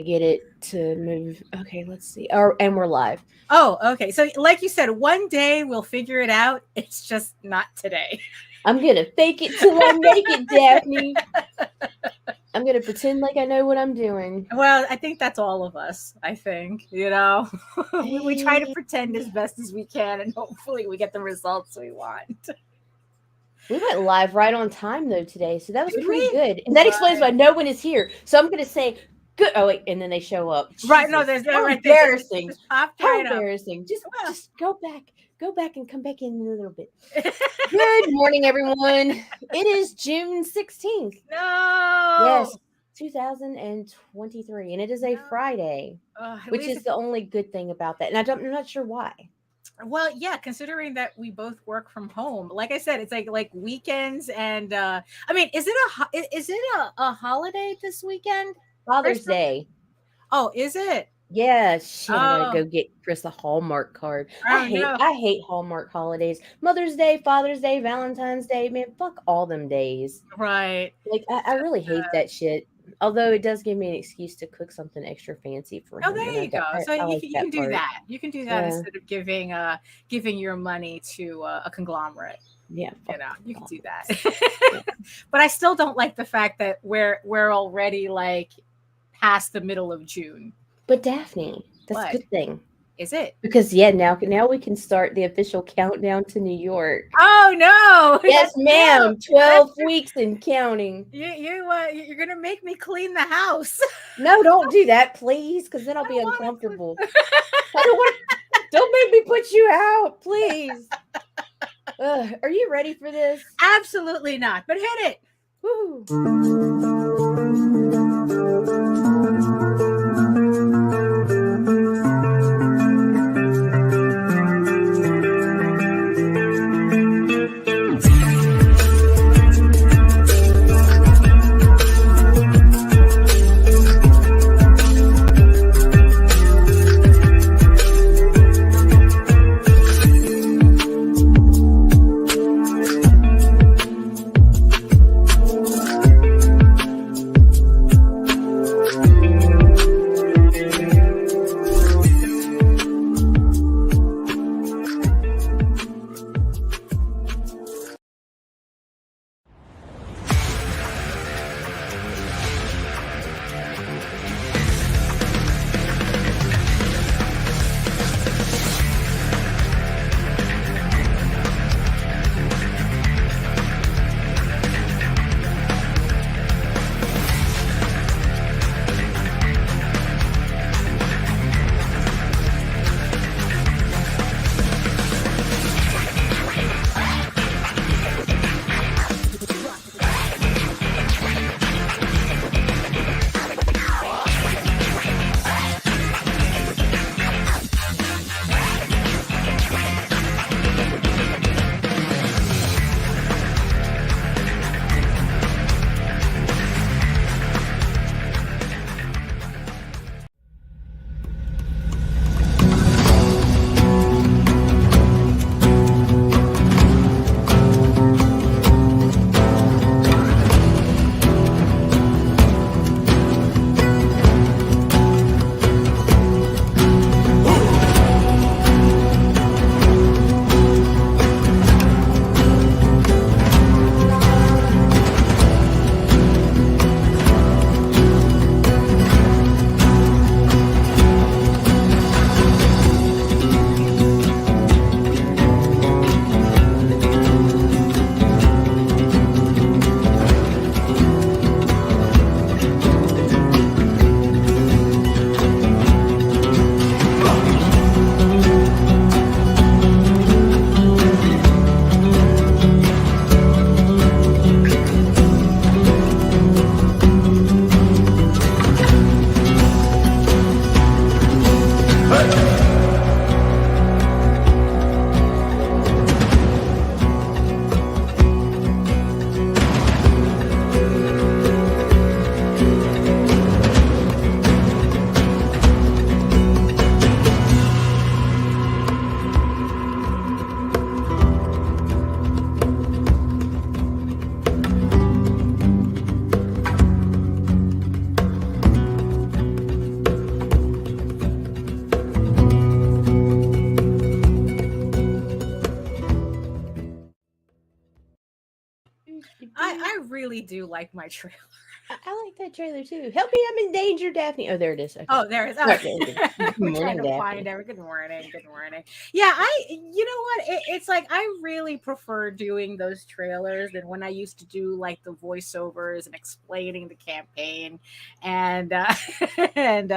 get it to move. Okay, let's see. And we're live. Oh, okay. So like you said, one day we'll figure it out. It's just not today. I'm gonna fake it till I make it, Daphne. I'm gonna pretend like I know what I'm doing. Well, I think that's all of us. I think, we try to pretend as best as we can, and hopefully we get the results we want. We went live right on time though today, so that was pretty good. And that explains why no one is here. So I'm gonna say good. Oh wait, and then they show up. Right? Jesus, No, there's no right. Embarrassing. How embarrassing. Just go back and come back in a little bit. Good morning, everyone. It is June 16th. No. Yes, 2023, and it is a Friday, which is the only good thing about that. And I'm not sure why. Well, yeah, considering that we both work from home, like I said, it's like weekends, and I mean, is it a holiday this weekend? Father's Day. Oh, is it? Yeah, shit, I gotta go get Chris a Hallmark card. I hate Hallmark holidays. Mother's Day, Father's Day, Valentine's Day, man, fuck all them days. Right. Like, I really hate that shit. Although it does give me an excuse to cook something extra fancy for him. Oh, there you go. So you can do that. You can do that instead of giving your money to a conglomerate. Yeah, you can do that. But I still don't like the fact that we're already like past the middle of June. But Daphne, that's a good thing. Is it? Because now we can start the official countdown to New York. Oh no! Yes, ma'am. 12 weeks and counting. You're gonna make me clean the house. No, don't do that, please, because then I'll be uncomfortable. Don't make me put you out, please. Are you ready for this? Absolutely not. But hit it. Woo. really do like my trailer. I like that trailer too. Help me, I'm in danger, Daphne. Oh, there it is. Okay. Oh, there it is. Right, there we go. Good We're morning, trying to Daphne. find every. Good morning. Good morning. Yeah, you know what? It's like I really prefer doing those trailers than when I used to do like the voiceovers and explaining the campaign, and and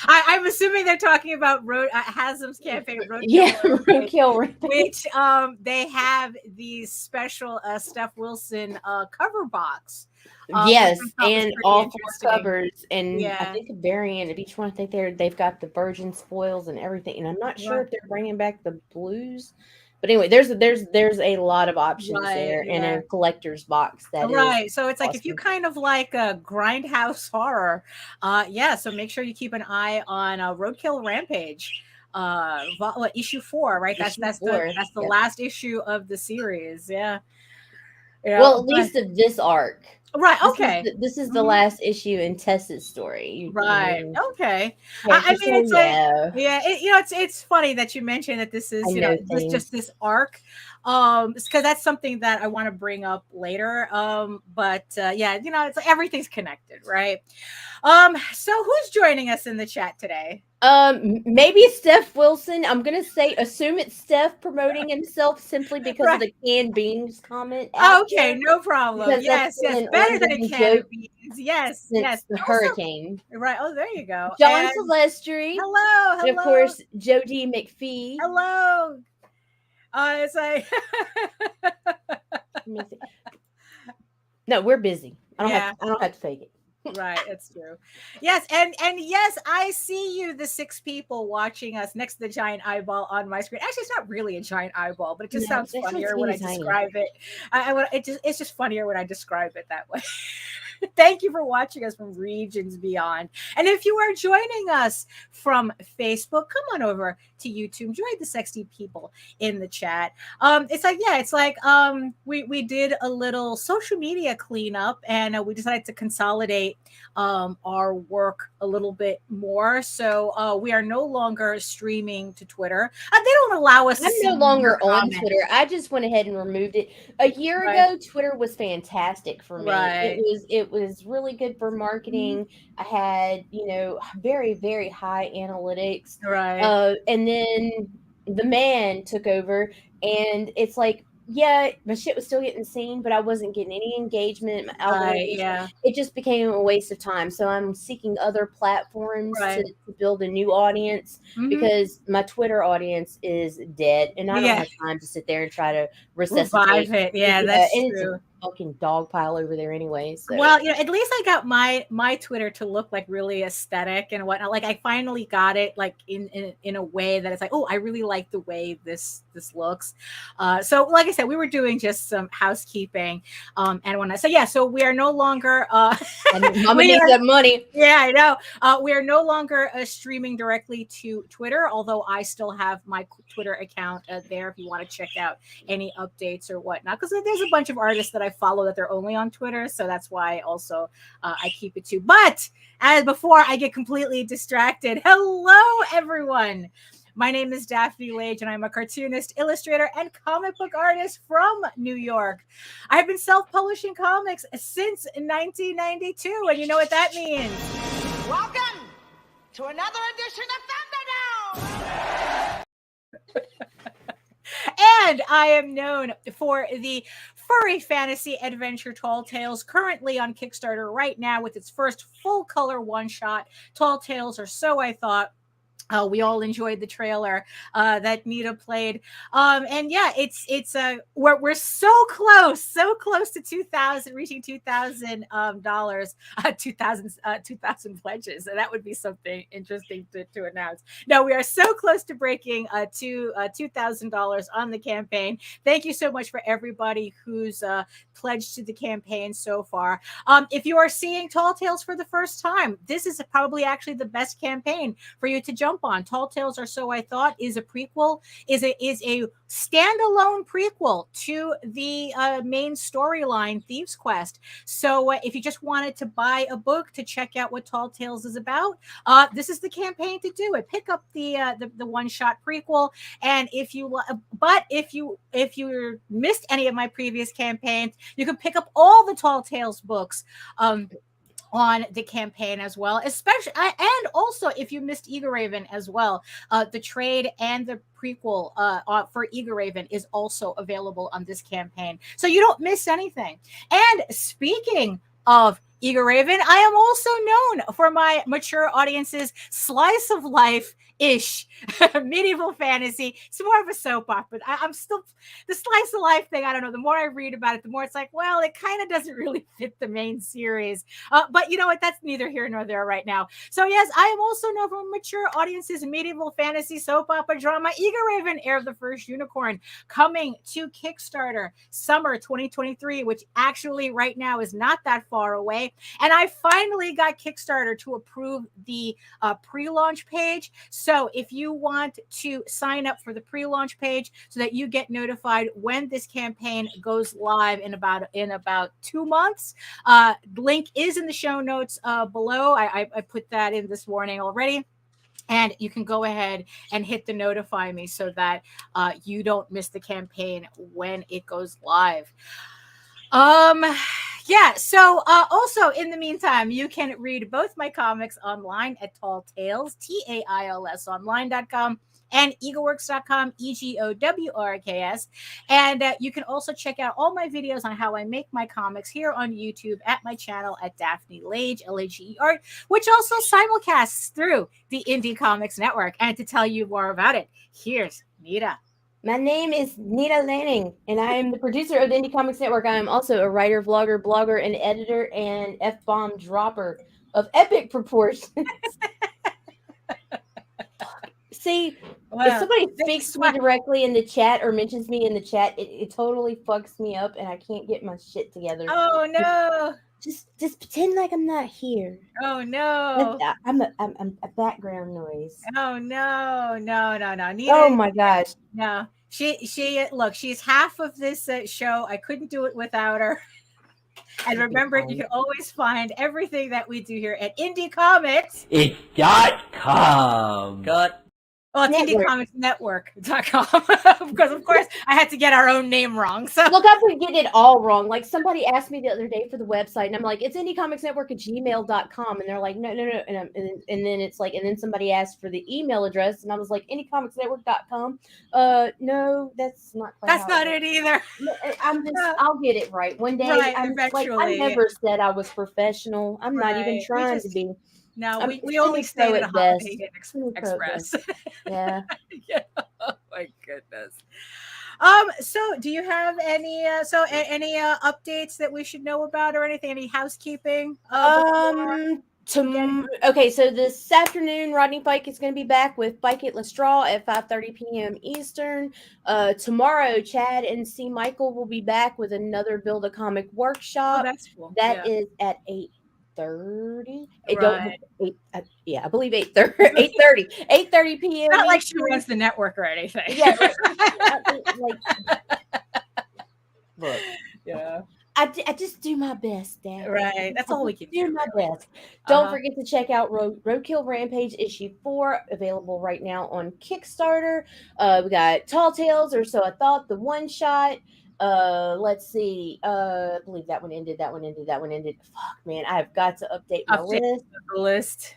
I'm assuming they're talking about Haslam's campaign, Roadkill Rampage. which they have the special Steph Wilson cover box. Yes, and all 4 interesting. covers, and I Yeah. think a variant of each one. I think they've got the virgin spoils and everything, and I'm not sure if they're bringing back the blues. But anyway, there's a lot of options there in a collector's box. That is So it's like if you kind of like a grindhouse horror, yeah. So make sure you keep an eye on Roadkill Rampage, issue 4, right? That's the last issue of the series. Yeah. Well, at least of this arc. Right. Okay. This is the last issue in Tessa's story. Right. Okay. I mean, it's like, yeah. It's funny that you mentioned that this is, this just this arc, because that's something that I want to bring up later. But yeah, it's like everything's connected, right? So who's joining us in the chat today? Maybe Steph Wilson. I'm gonna assume it's Steph promoting himself simply because of the canned beans comment. Okay, no problem. Yes, better than a can of beans. Yes, the hurricane. Right. Oh, there you go. John Silvestri. Hello. And of course, Jody McPhee. Hello. It's like no, we're busy. I don't have to fake it. Right, that's true. Yes, and yes, I see you, the 6 people watching us next to the giant eyeball on my screen. Actually, it's not really a giant eyeball, but it just sounds funnier when I describe it. It's just funnier when I describe it that way. Thank you for watching us from regions beyond. And if you are joining us from Facebook, come on over to YouTube. Join the sexy people in the chat. It's like we did a little social media cleanup, and we decided to consolidate our work a little bit more. So we are no longer streaming to Twitter. They don't allow us. I'm no longer on Twitter. I just went ahead and removed it. A year ago, Twitter was fantastic for me. It was really good for marketing. I had, very, very high analytics. Right. And then the man took over, and it's like, yeah, my shit was still getting seen, but I wasn't getting any engagement. It just became a waste of time. So I'm seeking other platforms to build a new audience, because my Twitter audience is dead, and I don't have time to sit there and try to revive it. Yeah, that's true. It's a fucking dog pile over there anyway. So. Well, at least I got my Twitter to look like really aesthetic and whatnot. Like I finally got it like in a way that it's like, oh, I really like the way this looks. So like I said, we were doing just some housekeeping. And when so we are no longer Mama needs that money. Yeah, I know. We are no longer streaming directly to Twitter, although I still have my Twitter account there if you want to check out any updates or whatnot. Because there's a bunch of artists that I follow that they're only on Twitter, so that's why also I keep it too. But as before I get completely distracted, hello everyone. My name is Daphne Lage, and I'm a cartoonist, illustrator, and comic book artist from New York. I've been self-publishing comics since 1992, and you know what that means. Welcome to another edition of Thunderdome! And I am known for the furry fantasy adventure Tall Tales, currently on Kickstarter right now with its first full-color one-shot. Tall Tales, or so I thought. We all enjoyed the trailer that Nita played, and yeah, it's we're so close to 2,000, reaching $2,000, 2,000 pledges, and that would be something interesting to announce. No, we are so close to breaking $2,000 on the campaign. Thank you so much for everybody who's pledged to the campaign so far. If you are seeing Tall Tales for the first time, this is probably actually the best campaign for you to jump jump on. Tall Tales Or So I Thought is a prequel, is a standalone prequel to the main storyline, Thieves Quest. So if you just wanted to buy a book to check out what Tall Tales is about, this is the campaign to do it. Pick up the one-shot prequel, and if you missed any of my previous campaigns, you can pick up all the Tall Tales books on the campaign as well, especially and also if you missed Eager Raven as well, the trade and the prequel for Eager Raven is also available on this campaign, so you don't miss anything. And speaking of Eager Raven, I am also known for my mature audience's slice of life ish medieval fantasy. It's more of a soap opera. I'm still the slice of life thing. I don't know. The more I read about it, the more it's like, well, it kind of doesn't really fit the main series. But you know what? That's neither here nor there right now. So yes, I am also known for mature audiences medieval fantasy soap opera drama Eager Raven, Heir of the First Unicorn, coming to Kickstarter summer 2023, which actually right now is not that far away. And I finally got Kickstarter to approve the pre-launch page. So if you want to sign up for the pre-launch page so that you get notified when this campaign goes live in about 2 months, link is in the show notes below. I put that in this morning already. And you can go ahead and hit the notify me so that you don't miss the campaign when it goes live. Yeah, so also in the meantime, you can read both my comics online at Tall Tales, TAILS online.com, and egoworks.com, EGOWRKS. And you can also check out all my videos on how I make my comics here on YouTube at my channel at Daphne Lage, Lage Art, which also simulcasts through the Indie Comics Network. And to tell you more about it, here's Nita. My name is Nita Lanning, and I am the producer of the Indie Comics Network. I am also a writer, vlogger, blogger, and editor, and F-bomb dropper of epic proportions. See, if somebody speaks to me directly in the chat or mentions me in the chat, it totally fucks me up, and I can't get my shit together. Oh no! Just pretend like I'm not here. Oh no! I'm a background noise. Oh no! Nita, oh my gosh! No, she look. She's half of this show. I couldn't do it without her. And remember, you can always find everything that we do here at Indie Comics. It.com. Well, it's IndieComicsNetwork.com because, of course, I had to get our own name wrong. So look, I've been getting it all wrong. Like somebody asked me the other day for the website, and I'm like, it's IndieComicsNetwork@gmail.com, and they're like, no, and then it's like, and then somebody asked for the email address, and I was like, IndieComicsNetwork.com. No, that's not. That's not it either. I'll get it right one day. Right, I never said I was professional. I'm not even trying to be. No, we only stay at a Holiday Inn Express. Yeah. Yeah. Oh my goodness. So do you have any updates that we should know about or anything? Any housekeeping? Okay, so this afternoon, Rodney Fyke is going to be back with Fyke at Lestraw at 5:30 p.m. Eastern. Tomorrow, Chad and C. Michael will be back with another Build a Comic workshop. Oh, that's cool. That is at 8:30. Right. I believe 8:30. 8:30 p.m. Not like she runs the network or anything. Yeah. Look. Yeah. I just do my best, Dad. Right. That's all we can do. My best. Don't forget to check out Roadkill Rampage issue 4, available right now on Kickstarter. We got Tall Tales Or So I Thought, the one shot. Let's see. I believe that one ended. Fuck, man, I've got to update my list.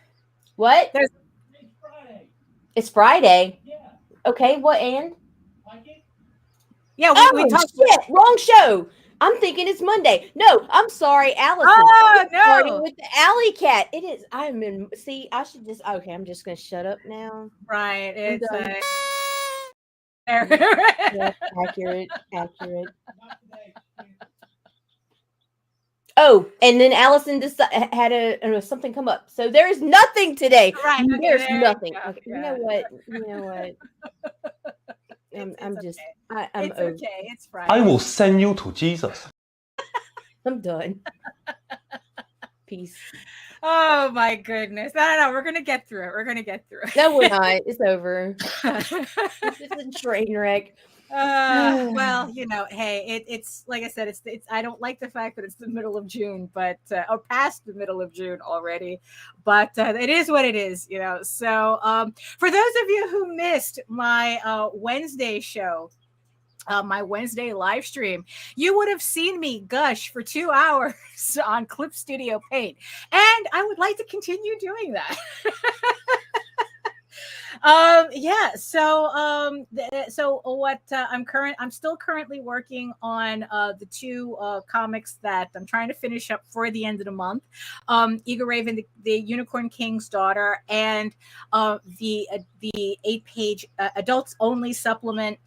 What? It's Friday. Yeah. Okay, what and? Yeah, we talked. Shit, wrong show. I'm thinking it's Monday. No, I'm sorry, Allison. Oh, no. With the AliKat. It is. I'm in. See, I should just. Okay, I'm just going to shut up now. Right. It's yeah, accurate. Oh, and then Allison just had something come up. So there is nothing today. Right. There's nothing. Okay. You know what? I'm it's over. Okay. It's Friday. I will send you to Jesus. I'm done. Peace. Oh my goodness. No. We're gonna get through it. No, we're not. It's over. It's a train wreck. Well, hey, it's like I said, it's I don't like the fact that it's the middle of June, but or past the middle of June already, but it is what it is, So for those of you who missed my Wednesday show, my Wednesday live stream, you would have seen me gush for 2 hours on Clip Studio Paint, and I would like to continue doing that. So what I'm still currently working on the two comics that I'm trying to finish up for the end of the month. Eagle Raven, the Unicorn King's Daughter, and the 8-page adults only supplement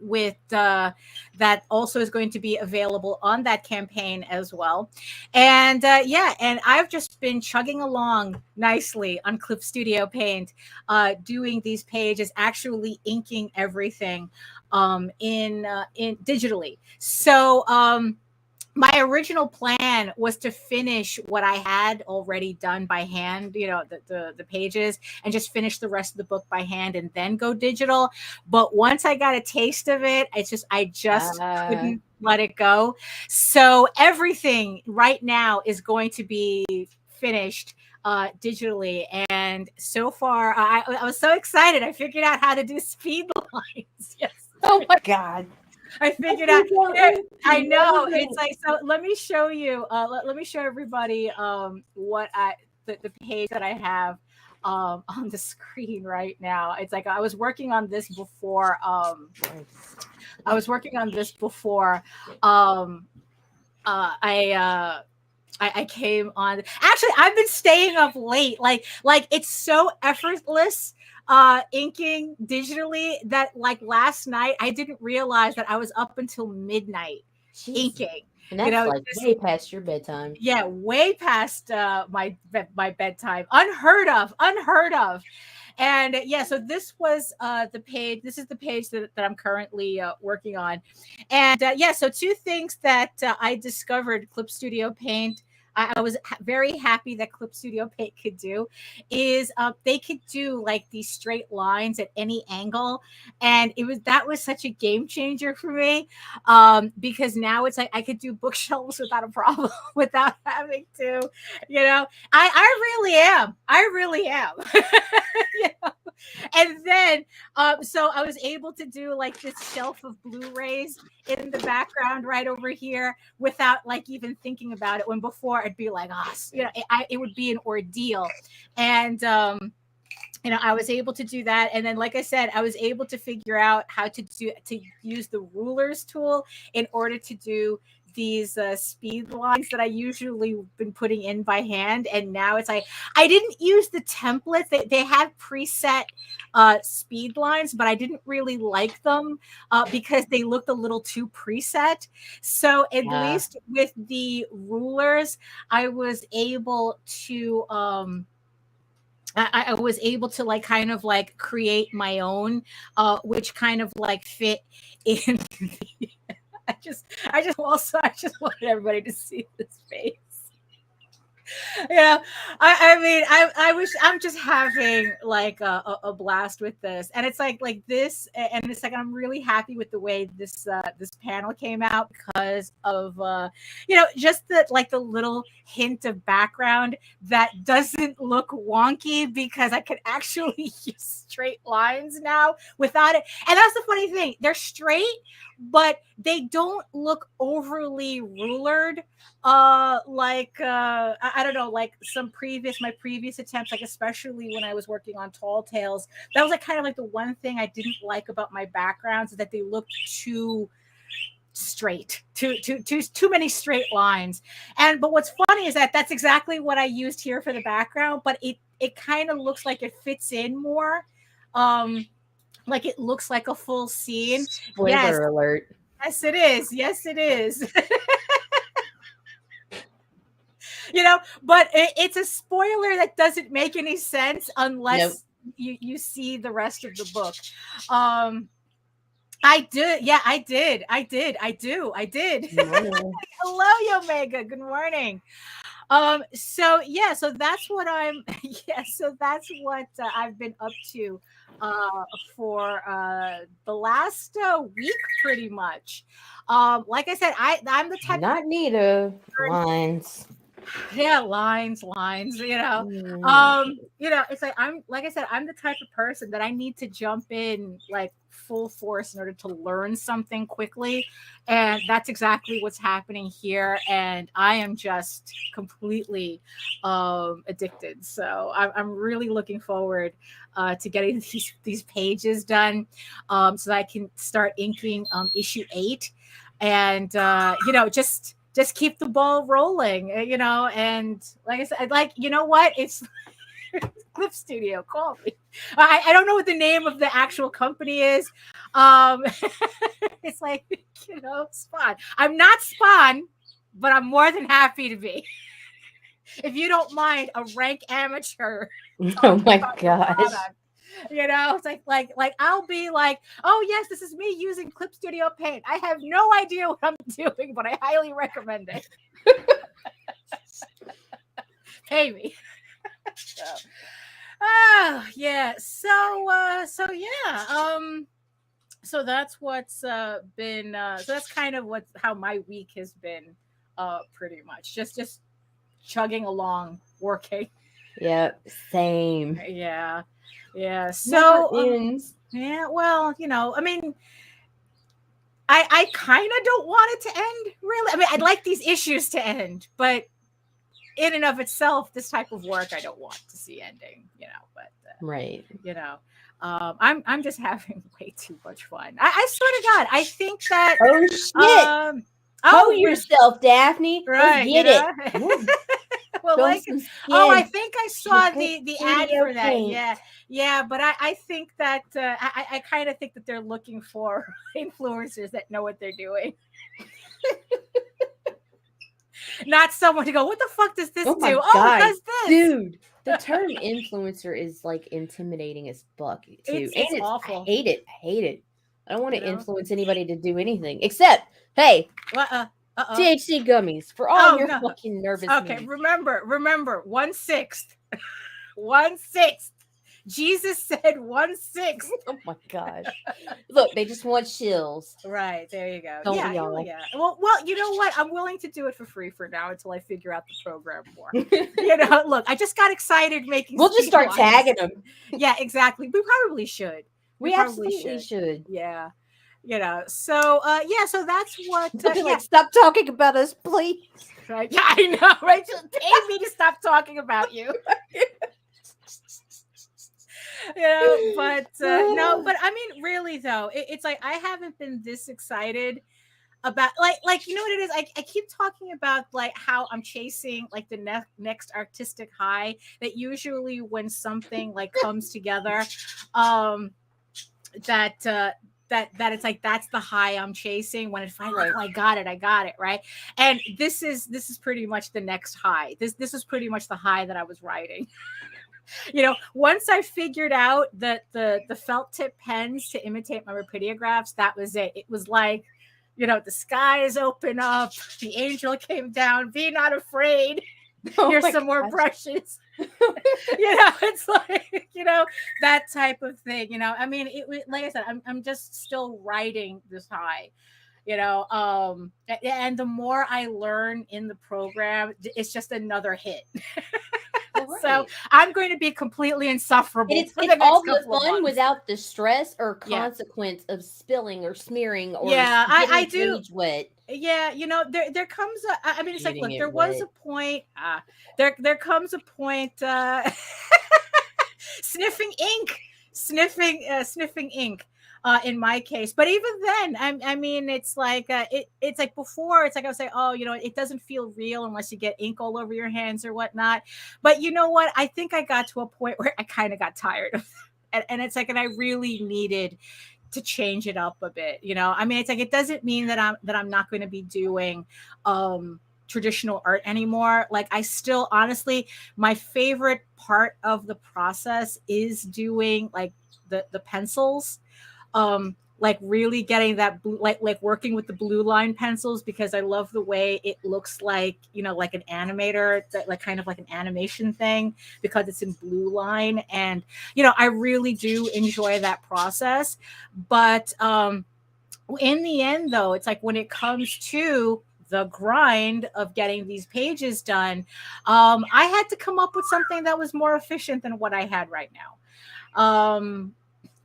with that also is going to be available on that campaign as well. And and I've just been chugging along nicely on Clip Studio Paint, doing these pages, actually inking everything in digitally. So my original plan was to finish what I had already done by hand, the pages, and just finish the rest of the book by hand and then go digital. But once I got a taste of it, I just couldn't let it go. So everything right now is going to be finished digitally. And so far, I was so excited. I figured out how to do speed lines. Yes. Oh my God. I figured out. I know. It's like, so let me show you. Let me show everybody what the page that I have on the screen right now. It's like I was working on this before. I came on. Actually, I've been staying up late. Like it's so effortless inking digitally that like last night I didn't realize that I was up until midnight inking. And that's like way past your bedtime. Yeah, way past my bedtime. Unheard of. And so this was the page. This is the page that I'm currently working on. And so two things that I discovered Clip Studio Paint. I was very happy that Clip Studio Paint could do is they could do like these straight lines at any angle, and that was such a game changer for me because now it's like I could do bookshelves without a problem, without having to, I really am. And then so I was able to do like this shelf of Blu-rays in the background right over here without like even thinking about it, when before I'd be like, it would be an ordeal. And I was able to do that. And then, like I said, I was able to figure out how to use the rulers tool in order to do these speed lines that I usually been putting in by hand. And now it's like, I didn't use the templates. They have preset speed lines, but I didn't really like them because they looked a little too preset. So at least with the rulers, I was able to I was able to like kind of like create my own, which kind of like fit in. I just wanted everybody to see this face. I'm just having like a blast with this, and it's like this, and it's like I'm really happy with the way this panel came out because of just the little hint of background that doesn't look wonky, because I could actually use straight lines now without it. And that's the funny thing, they're straight, but they don't look overly rulered. I don't know, like my previous attempts, like especially when I was working on Tall Tales, that was like kind of like the one thing I didn't like about my backgrounds, is that they looked too straight, too many straight lines. But what's funny is that that's exactly what I used here for the background, but it kind of looks like it fits in more. Like it looks like a full scene. Spoiler alert. Yes, it is. Yes, it is. But it's a spoiler that doesn't make any sense unless you see the rest of the book. I did. Yeah, I did. I do. Hello, Yomega. Good morning. So that's what I'm so that's what I've been up to for the last week pretty much. Like I said, I'm the type Not Nita lines. Yeah, lines, you know. It's like I said, I'm the type of person that I need to jump in like full force in order to learn something quickly. And that's exactly what's happening here. And I am just completely addicted. So I'm really looking forward to getting these pages done so that I can start inking issue 8. And just keep the ball rolling, and like I said, like, you know what? It's Clip Studio, call me. I don't know what the name of the actual company is. It's like, Spawn. I'm not Spawn, but I'm more than happy to be. If you don't mind, a rank amateur. Oh my gosh. It's like I'll be like, oh yes, this is me using Clip Studio Paint. I have no idea what I'm doing, but I highly recommend it. Pay me. So that's what's been so that's kind of how my week has been pretty much. Just chugging along, working. Yep, same. Yeah. So yeah, well, I mean, I kind of don't want it to end, really. I mean, I'd like these issues to end, but in and of itself, this type of work I don't want to see ending, but right. I'm just having way too much fun. I swear to God, I think that oh shit. Hold yourself, Daphne. Right, let's get it. Well, I think I saw the ad for that. Yeah, but I think that I kind of think that they're looking for influencers that know what they're doing. Not someone to go, what the fuck does this do? God. Oh, it does this. Dude, the term influencer is like intimidating as fuck too. It's awful. I hate it. I don't want to influence anybody to do anything except, hey, THC gummies for all your fucking nervous. Okay, needs. Remember, 1/6. 1/6. Jesus said 1/6. Oh my gosh! Look, they just want chills. Right, there you go. Don't yeah. Well, you know what? I'm willing to do it for free for now until I figure out the program more. Look, I just got excited making. We'll just start tagging them. Yeah, exactly. We probably should. We absolutely should. Yeah. So so that's what like, stop talking about us, please. Right. Yeah, I know, right? Just pay me to stop talking about you. But no, but I mean, really though, it's like I haven't been this excited about like you know what it is. I keep talking about like how I'm chasing like the next artistic high. That usually when something like comes together, that it's like that's the high I'm chasing when it finally I got it right. And this is pretty much the next high. This is pretty much the high that I was riding. Once I figured out that the felt tip pens to imitate my rapidographs, that was it. It was like, the skies open up, the angel came down, be not afraid. Here's some more brushes. It's like, that type of thing, I mean, like I said, I'm just still riding this high, and the more I learn in the program, it's just another hit. Right. So I'm going to be completely insufferable. It's all the fun without the stress or consequence of spilling or smearing or I do wet. Yeah, there comes I mean, it's like, look, there was a point. There comes a point. Sniffing ink. In my case, but even then, I mean, it's like it's like before. It's like I would say, oh, it doesn't feel real unless you get ink all over your hands or whatnot. But you know what? I think I got to a point where I kind of got tired of it, and it's like, and I really needed to change it up a bit. I mean, it's like it doesn't mean that I'm not going to be doing traditional art anymore. Like I still, honestly, my favorite part of the process is doing like the pencils. like really getting that blue, like working with the blue line pencils, because I love the way it looks like, you know, like an animator, that like kind of like an animation thing, because it's in blue line. And, you know, I really do enjoy that process. But in the end, though, it's like when it comes to the grind of getting these pages done, I had to come up with something that was more efficient than what I had right now.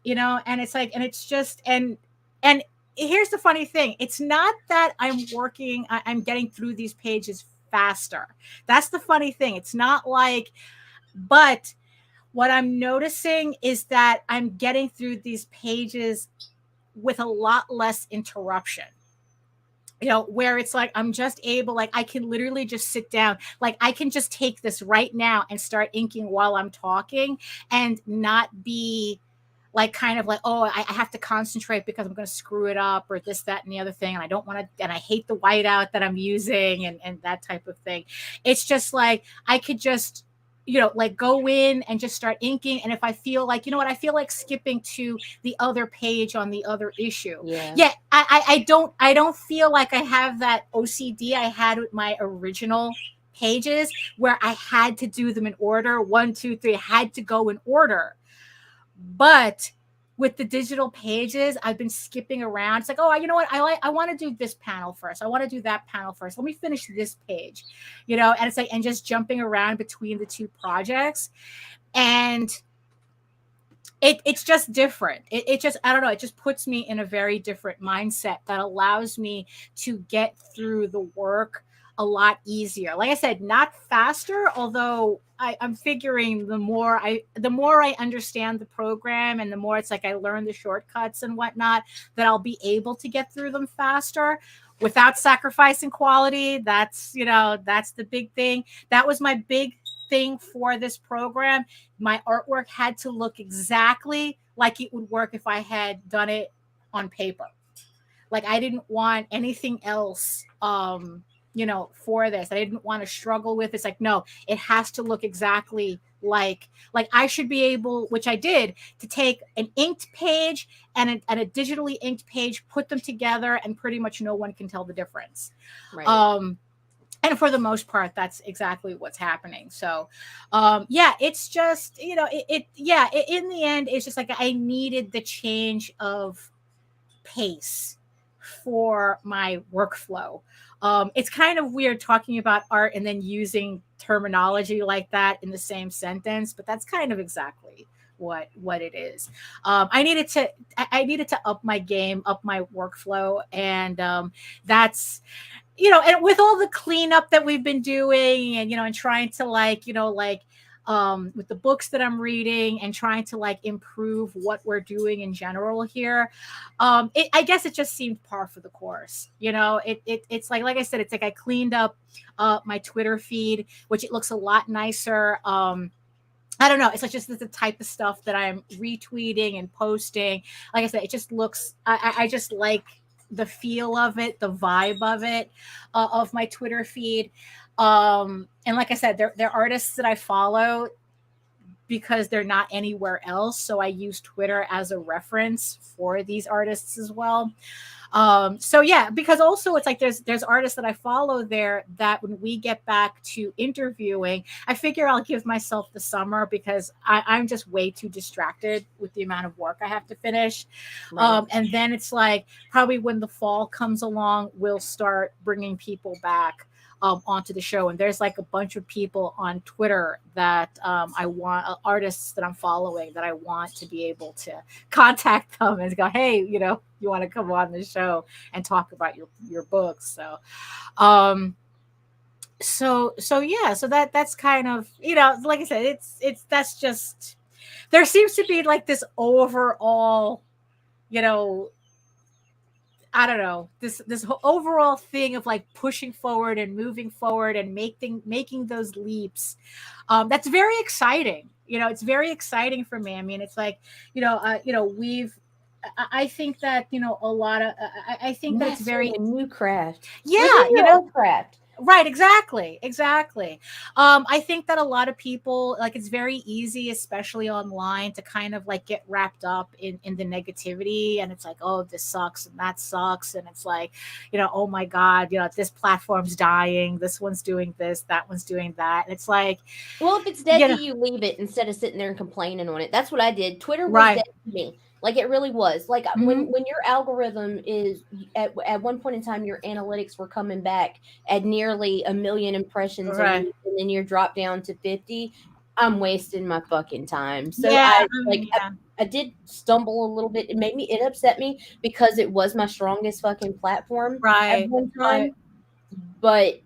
You know, and it's like, and it's just, and here's the funny thing. It's not that I'm getting through these pages faster. That's the funny thing. It's not like, but what I'm noticing is that I'm getting through these pages with a lot less interruption. You know, where it's like I'm just able, like I can literally just sit down, like I can just take this right now and start inking while I'm talking, and not be like kind of like, oh, I have to concentrate because I'm going to screw it up, or this, that, and the other thing, and I don't want to, and I hate the whiteout that I'm using, and that type of thing. It's just like I could just, you know, like go in and just start inking. And if I feel like, you know what, I feel like skipping to the other page on the other issue. Yeah. I don't feel like I have that OCD I had with my original pages, where I had to do them in order. 1, 2, 3, had to go in order. But with the digital pages, I've been skipping around. It's like, oh, you know what? I want to do this panel first. I want to do that panel first. Let me finish this page, you know? And it's like, and just jumping around between the two projects. And it's just different. It just, I don't know, it just puts me in a very different mindset that allows me to get through the work a lot easier. Like I said, not faster, although I'm figuring the more I understand the program, and the more it's like I learn the shortcuts and whatnot, that I'll be able to get through them faster without sacrificing quality. That's, you know, that's the big thing. That was my big thing for this program. My artwork had to look exactly like it would work if I had done it on paper. Like I didn't want anything else, you know, for this. I didn't want to struggle with. It's like, no, it has to look exactly like I should be able, which I did, to take an inked page and a digitally inked page, put them together, and pretty much no one can tell the difference. Right. And for the most part, that's exactly what's happening. So, yeah, it's just, you know, in the end, it's just like I needed the change of pace for my workflow. It's kind of weird talking about art and then using terminology like that in the same sentence, but that's kind of exactly what it is. I needed to up my game, up my workflow, and that's, you know, and with all the cleanup that we've been doing, and, you know, and trying to like, you know, like with the books that I'm reading, and trying to like improve what we're doing in general here, I guess it just seemed par for the course. You know, it's like I said, it's like I cleaned up my Twitter feed, which it looks a lot nicer. I don't know. It's like just the type of stuff that I'm retweeting and posting. Like I said, it just looks, I just like the feel of it, the vibe of it, of my Twitter feed. And like I said, they're artists that I follow because they're not anywhere else. So I use Twitter as a reference for these artists as well. So yeah, because also it's like there's artists that I follow there that when we get back to interviewing, I figure I'll give myself the summer, because I'm just way too distracted with the amount of work I have to finish. Right. And then it's like probably when the fall comes along, we'll start bringing people back onto the show. And there's like a bunch of people on Twitter that I want, artists that I'm following, that I want to be able to contact them and go, hey, you know, you want to come on the show and talk about your books. So yeah, so that's kind of, you know, like I said, it's that's just, there seems to be like this overall, you know, I don't know, this overall thing of like pushing forward and moving forward and making those leaps. That's very exciting. You know, it's very exciting for me. I mean, it's like, you know, I think that, you know, a lot of, I think that it's very a new craft. Yeah, you know, craft. Right, exactly. I think that a lot of people, like, it's very easy, especially online, to kind of like get wrapped up in the negativity, and it's like, oh, this sucks and that sucks, and it's like, oh my God, this platform's dying, this one's doing this, that one's doing that, and it's like, well, if it's dead to you, leave it instead of sitting there and complaining on it. That's what I did. Twitter was dead to me. Like, it really was. Like, when your algorithm is at one point in time, your analytics were coming back at nearly 1 million impressions a week, and then you're dropped down to 50. I'm wasting my fucking time. So I did stumble a little bit. It upset me because it was my strongest fucking platform at one time, but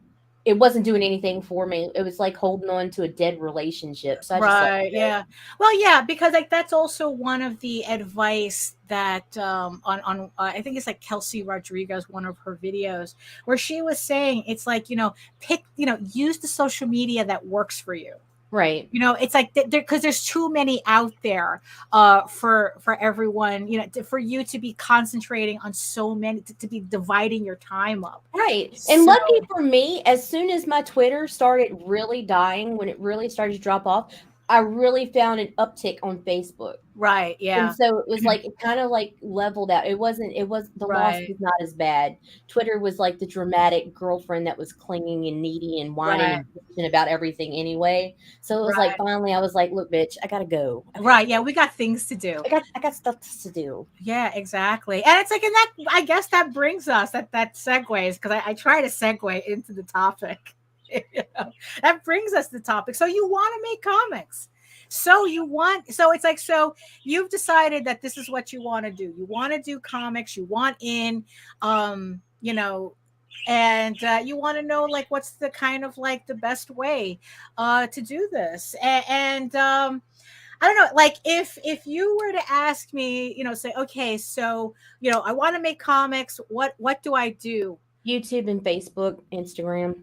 it wasn't doing anything for me. It was like holding on to a dead relationship. So I just yeah. Well, yeah, because like that's also one of the advice that on I think it's like Kelsey Rodriguez, one of her videos, where she was saying it's like, pick, use the social media that works for you. Right. It's like because there's too many out there for everyone, for you to be concentrating on so many, to be dividing your time up. Right. And lucky for me, as soon as my Twitter started really dying, when it really started to drop off, I really found an uptick on Facebook. Right. Yeah. And so it was like, it kind of like leveled out. The loss was not as bad. Twitter was like the dramatic girlfriend that was clinging and needy and whining and about everything anyway. So it was like, finally I was like, look, bitch, I gotta go. Yeah. We got things to do. I got stuff to do. Yeah, exactly. And it's like, and that, I guess that brings us, that segues, because I try to segue into the topic. That brings us to the topic. So you want to make comics. So it's like, so you've decided that this is what you want to do. You want to do comics, you want in, and you want to know like what's the kind of like the best way to do this. And I don't know, like if you were to ask me, say, okay, so I want to make comics, what do I do? YouTube and Facebook, Instagram.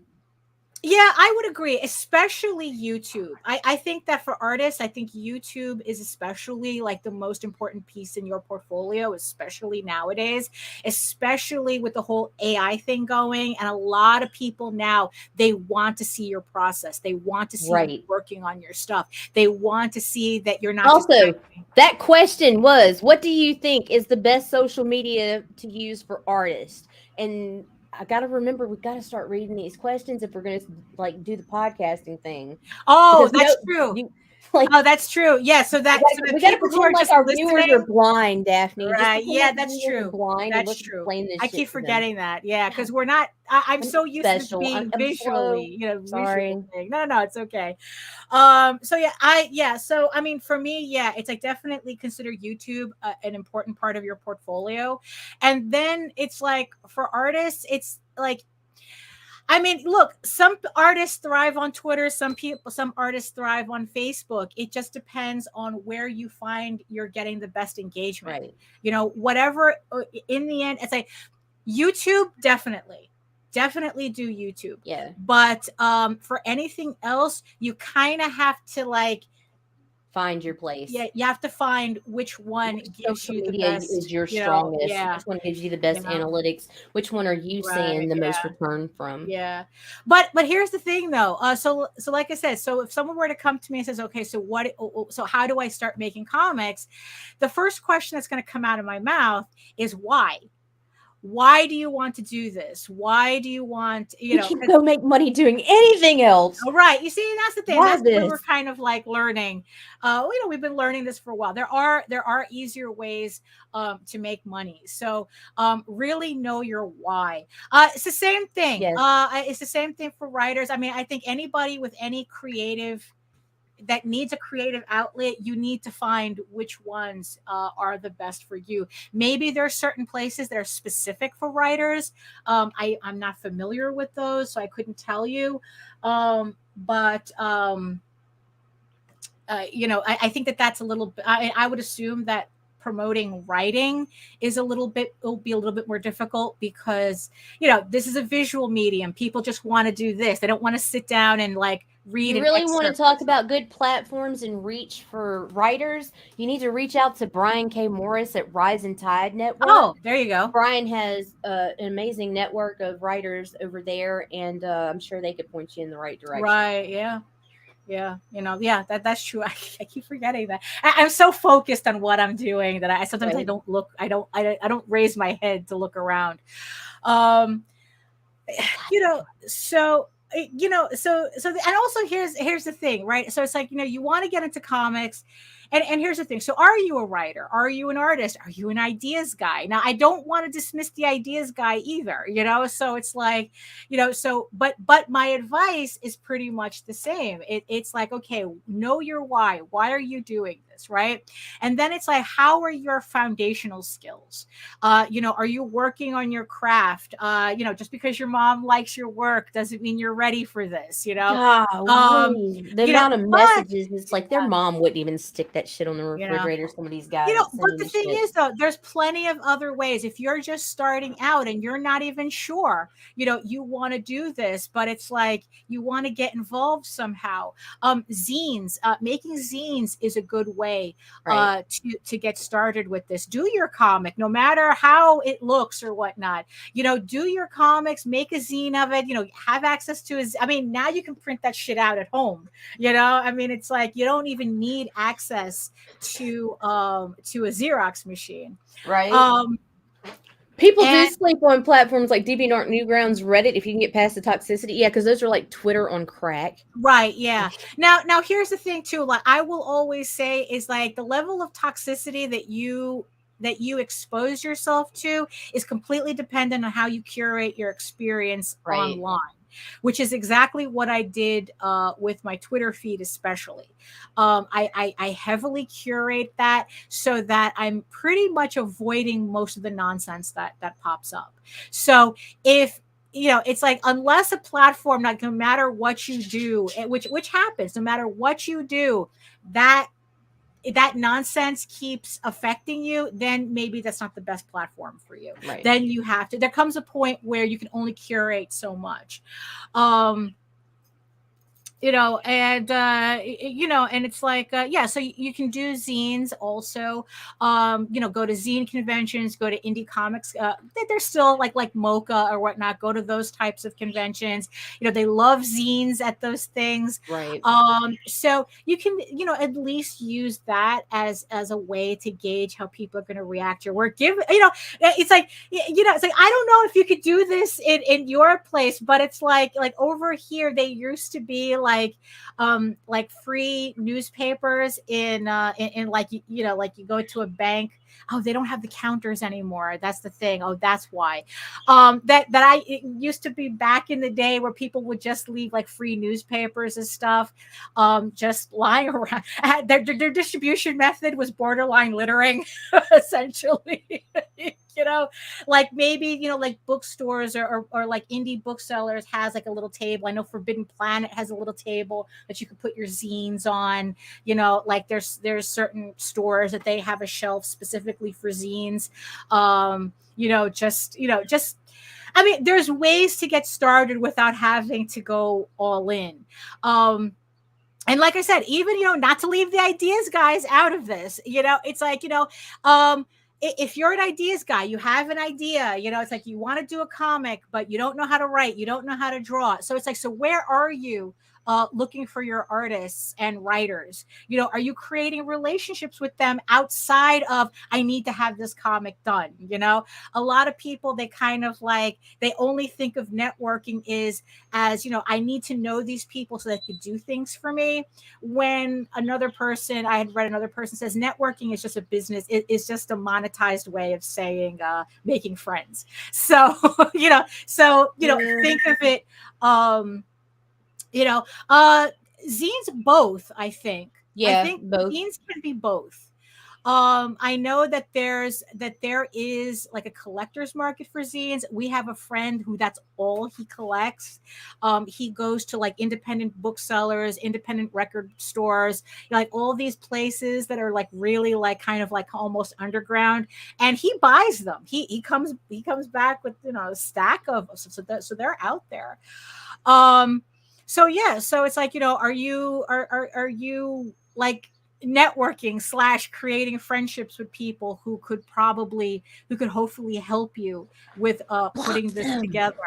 Yeah, I would agree, especially YouTube. I think that for artists, I think YouTube is especially like the most important piece in your portfolio, especially nowadays, especially with the whole AI thing going. And a lot of people now, they want to see your process. They want to see you working on your stuff. They want to see that you're not. Also, that question was, what do you think is the best social media to use for artists? And I got to remember, we got to start reading these questions if we're going to like do the podcasting thing. Oh, that's true. That's true. Yeah. So that we got to pretend like our viewers are blind, Daphne. Right. Yeah, that's true. That's true. I keep forgetting that. Yeah, because we're not. I'm so used to being visually. Sorry. No, it's okay. So I mean, for me, it's like definitely consider YouTube an important part of your portfolio, and then it's like for artists, it's like. I mean, look, some artists thrive on Twitter. Some artists thrive on Facebook. It just depends on where you find you're getting the best engagement. Right. Whatever. In the end, it's like YouTube, definitely do YouTube. Yeah. But for anything else, you kind of have to like find your place. Yeah, you have to find which one gives you the best. Is your strongest. Which one gives you the best analytics? Which one are you seeing the most return from? Yeah, but here's the thing though. So like I said, so if someone were to come to me and says, okay, so so how do I start making comics? The first question that's going to come out of my mouth is why. Why do you want to do this? Why do you want, you can go make money doing anything else? Oh, right. You see, that's the thing. That's what we're kind of like learning. We've been learning this for a while. There are easier ways to make money. So really know your why. It's the same thing. Yes. It's the same thing for writers. I mean, I think anybody with any creative that needs a creative outlet, you need to find which ones are the best for you. Maybe there are certain places that are specific for writers. I'm not familiar with those, so I couldn't tell you. I think that's a little. I would assume that promoting writing will be a little bit more difficult because this is a visual medium. People just want to do this. They don't want to sit down and like read. You really want to talk about good platforms and reach for writers? You need to reach out to Brian K. Morris at Rise and Tide Network. Oh, there you go. Brian has an amazing network of writers over there, and I'm sure they could point you in the right direction. Right? Yeah. Yeah, that's true. I keep forgetting that. I'm so focused on what I'm doing that I sometimes I don't look. I don't raise my head to look around. So and also here's the thing, right? So it's like, you want to get into comics, and here's the thing. So are you a writer? Are you an artist? Are you an ideas guy? Now, I don't want to dismiss the ideas guy either, so it's like, but my advice is pretty much the same. It's like, okay, know your why. Why are you doing this, right? And then it's like, how are your foundational skills? Are you working on your craft? Just because your mom likes your work doesn't mean you're ready for this, the amount of messages, it's like their mom wouldn't even stick that shit on the refrigerator. Some of these guys, but the thing is, though, there's plenty of other ways. If you're just starting out and you're not even sure, you want to do this, but it's like you want to get involved somehow. Zines, making zines is a good way to get started with this. Do your comic, no matter how it looks or whatnot. Do your comics, make a zine of it. Have access to I mean, now you can print that shit out at home. I mean, it's like you don't even need access to a Xerox machine, right? People do sleep on platforms like DeviantArt, Newgrounds, Reddit if you can get past the toxicity. Yeah, because those are like Twitter on crack. Right, yeah. Now here's the thing too. Like I will always say is like the level of toxicity that you expose yourself to is completely dependent on how you curate your experience online. Which is exactly what I did with my Twitter feed, especially. I heavily curate that so that I'm pretty much avoiding most of the nonsense that pops up. So if it's like, unless a platform, like no matter what you do, which happens, no matter what you do, that nonsense keeps affecting you, then maybe that's not the best platform for you. Right. Then you have to, there comes a point where you can only curate so much. And it's like, so you can do zines also, go to zine conventions, go to indie comics. They're still like MoCA or whatnot. Go to those types of conventions. They love zines at those things. Right. So you can, at least use that as a way to gauge how people are going to react to your work. It's like, it's like, I don't know if you could do this in your place, but it's like over here, they used to be like free newspapers in like, like you go to a bank. Oh, they don't have the counters anymore. That's the thing. Oh, that's why. It used to be back in the day where people would just leave like free newspapers and stuff, just lying around. Their distribution method was borderline littering, essentially. Like maybe, like bookstores or like indie booksellers has like a little table. I know Forbidden Planet has a little table that you can put your zines on. Like there's certain stores that they have a shelf specifically for zines. I mean, there's ways to get started without having to go all in. And like I said, even, not to leave the ideas guys out of this, it's like, if you're an ideas guy, you have an idea, it's like you want to do a comic, but you don't know how to write, you don't know how to draw. So it's like, so where are you looking for your artists and writers? Are you creating relationships with them outside of, I need to have this comic done? A lot of people, they kind of like, they only think of networking as, I need to know these people so they could do things for me. When I had read another person says networking is just a business. It's just a monetized way of saying making friends. So, think of it, zines both, I think. Yeah, I think both. zines can be both. I know that there is like a collector's market for zines. We have a friend who that's all he collects. He goes to like independent booksellers, independent record stores, like all these places that are like really like kind of like almost underground, and he buys them. He comes back with a stack of, so they're out there. So yeah, so it's like, are you like networking / creating friendships with people who could hopefully help you with putting this together?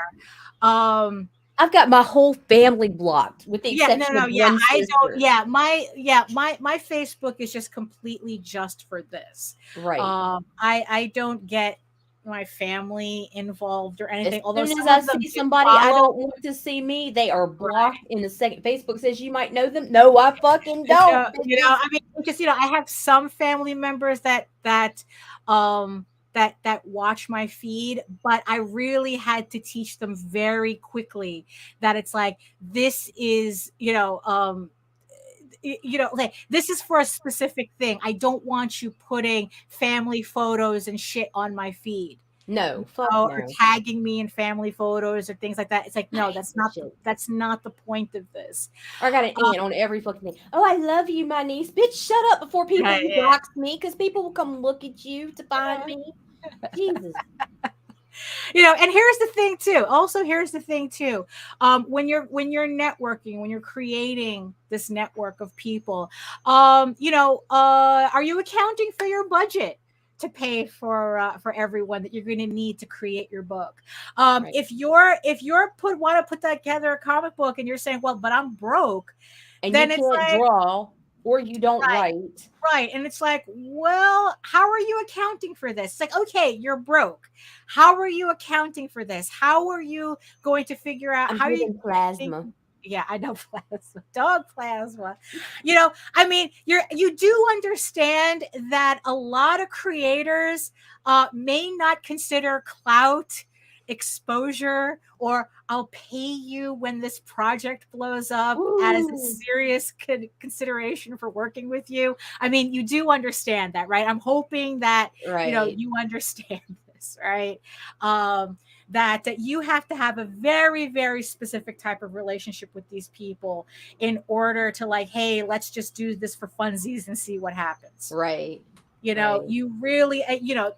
I've got my whole family blocked with the exception of one sister. My Facebook is just completely just for this. Right. I don't get my family involved or anything. As soon as I see somebody I don't want to see me, they are blocked in a second. Facebook says you might know them. No, I fucking don't. I mean, just I have some family members that watch my feed, but I really had to teach them very quickly that it's like, this is, like, this is for a specific thing. I don't want you putting family photos and shit on my feed. No, or tagging me in family photos or things like that. It's like, no, that's not the point of this. I got an aunt on every fucking thing. Oh, I love you, my niece. Bitch, shut up before people block me, because people will come look at you to find me. Jesus. And here's the thing too. When you're networking, when you're creating this network of people, are you accounting for your budget to pay for everyone that you're going to need to create your book? If you're want to put together a comic book and you're saying, well, but I'm broke, and then you can't draw or you don't write. Right. And it's like, well, how are you accounting for this? It's like, okay, you're broke. How are you accounting for this? How are you going to figure out how you plasma? Yeah, I know, plasma, dog plasma. I mean, you do understand that a lot of creators may not consider clout, exposure, or I'll pay you when this project blows up as a serious consideration for working with you. I mean, you do understand that, right? I'm hoping that you understand this, right? That you have to have a very, very specific type of relationship with these people in order to, like, hey, let's just do this for funsies and see what happens. Right. You really,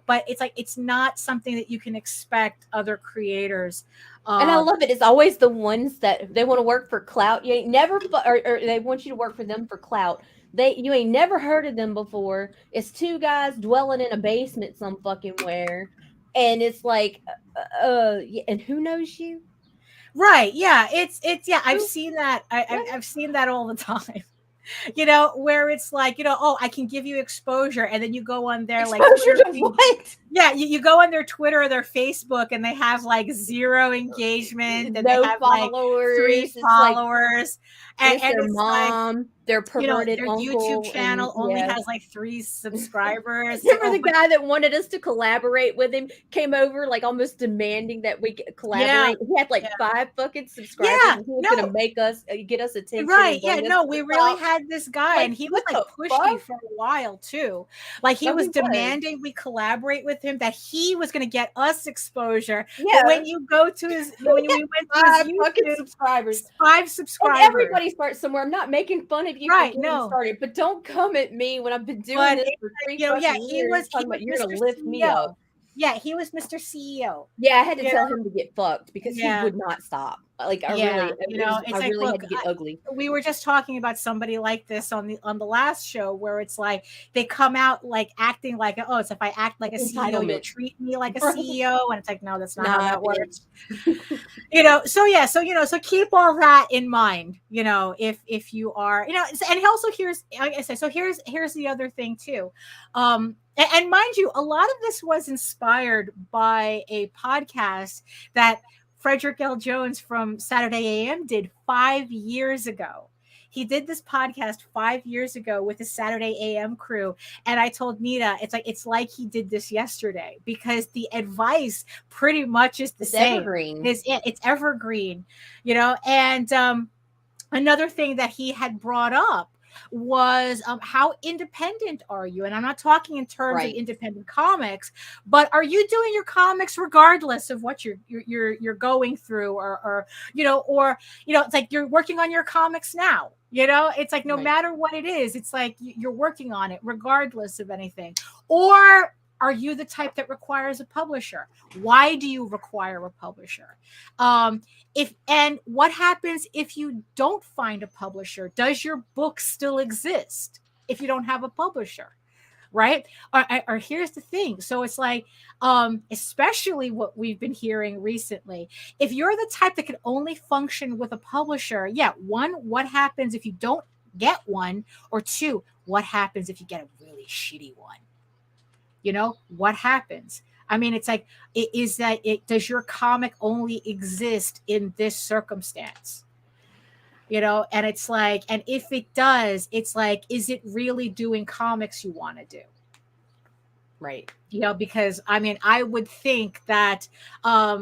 but it's like, it's not something that you can expect other creators. And I love it. It's always the ones that they want to work for clout. You ain't never, or they want you to work for them for clout. You ain't never heard of them before. It's two guys dwelling in a basement some fucking where. And it's like, and who knows you? Right. Yeah. It's I've seen that. I've seen that all the time. Where it's like, oh, I can give you exposure, and then you go on their exposure to what? Yeah, you go on their Twitter or their Facebook, and they have like 0 engagement, and no they have followers, like 3 followers, and their mom, their perverted their uncle, YouTube channel only has like 3 subscribers. Remember the guy that wanted us to collaborate with him came over like almost demanding that we collaborate. He had like 5 fucking subscribers. Yeah, and he was gonna make us get us attention. Right? Yeah, no, we really had this guy, and he was like pushy for a while too. Like he was demanding we collaborate with him, that he was going to get us exposure. Yeah. But when you go to his, when we went to his YouTube, subscribers, 5 subscribers. And everybody starts somewhere. I'm not making fun of you, right? For getting started, but don't come at me when I've been doing this for 3 years. He was you're going to lift me up. Yeah, he was Mr. CEO. Yeah, I had to tell him to get fucked because he would not stop. Like I really had to get ugly. We were just talking about somebody like this on the last show, where it's like they come out like acting like, oh, it's if I act like a CEO, you'll treat me like a CEO, and it's like, no, that's not how that works. So keep all that in mind. If you are, and also here's, like I said, so here's the other thing too. And mind you, a lot of this was inspired by a podcast that Frederick L. Jones from Saturday AM did 5 years ago. He did this podcast 5 years ago with the Saturday AM crew. And I told Nita, it's like he did this yesterday, because the advice pretty much is the same. Evergreen. It's evergreen, and another thing that he had brought up was how independent are you? And I'm not talking in terms of independent comics, but are you doing your comics regardless of what you're going through, or it's like you're working on your comics now. It's like no matter what it is, it's like you're working on it regardless of anything. Or Are you the type that requires a publisher? Why do you require a publisher? And what happens if you don't find a publisher? Does your book still exist if you don't have a publisher? Right? Or here's the thing. So it's like, especially what we've been hearing recently, if you're the type that can only function with a publisher, yeah, one, what happens if you don't get one? Or two, what happens if you get a really shitty one? You know, what happens? I mean, it's like, does your comic only exist in this circumstance? You know, and it's like, and if it does, it's like, is it really doing comics you want to do? Right. You know, because I mean, I would think that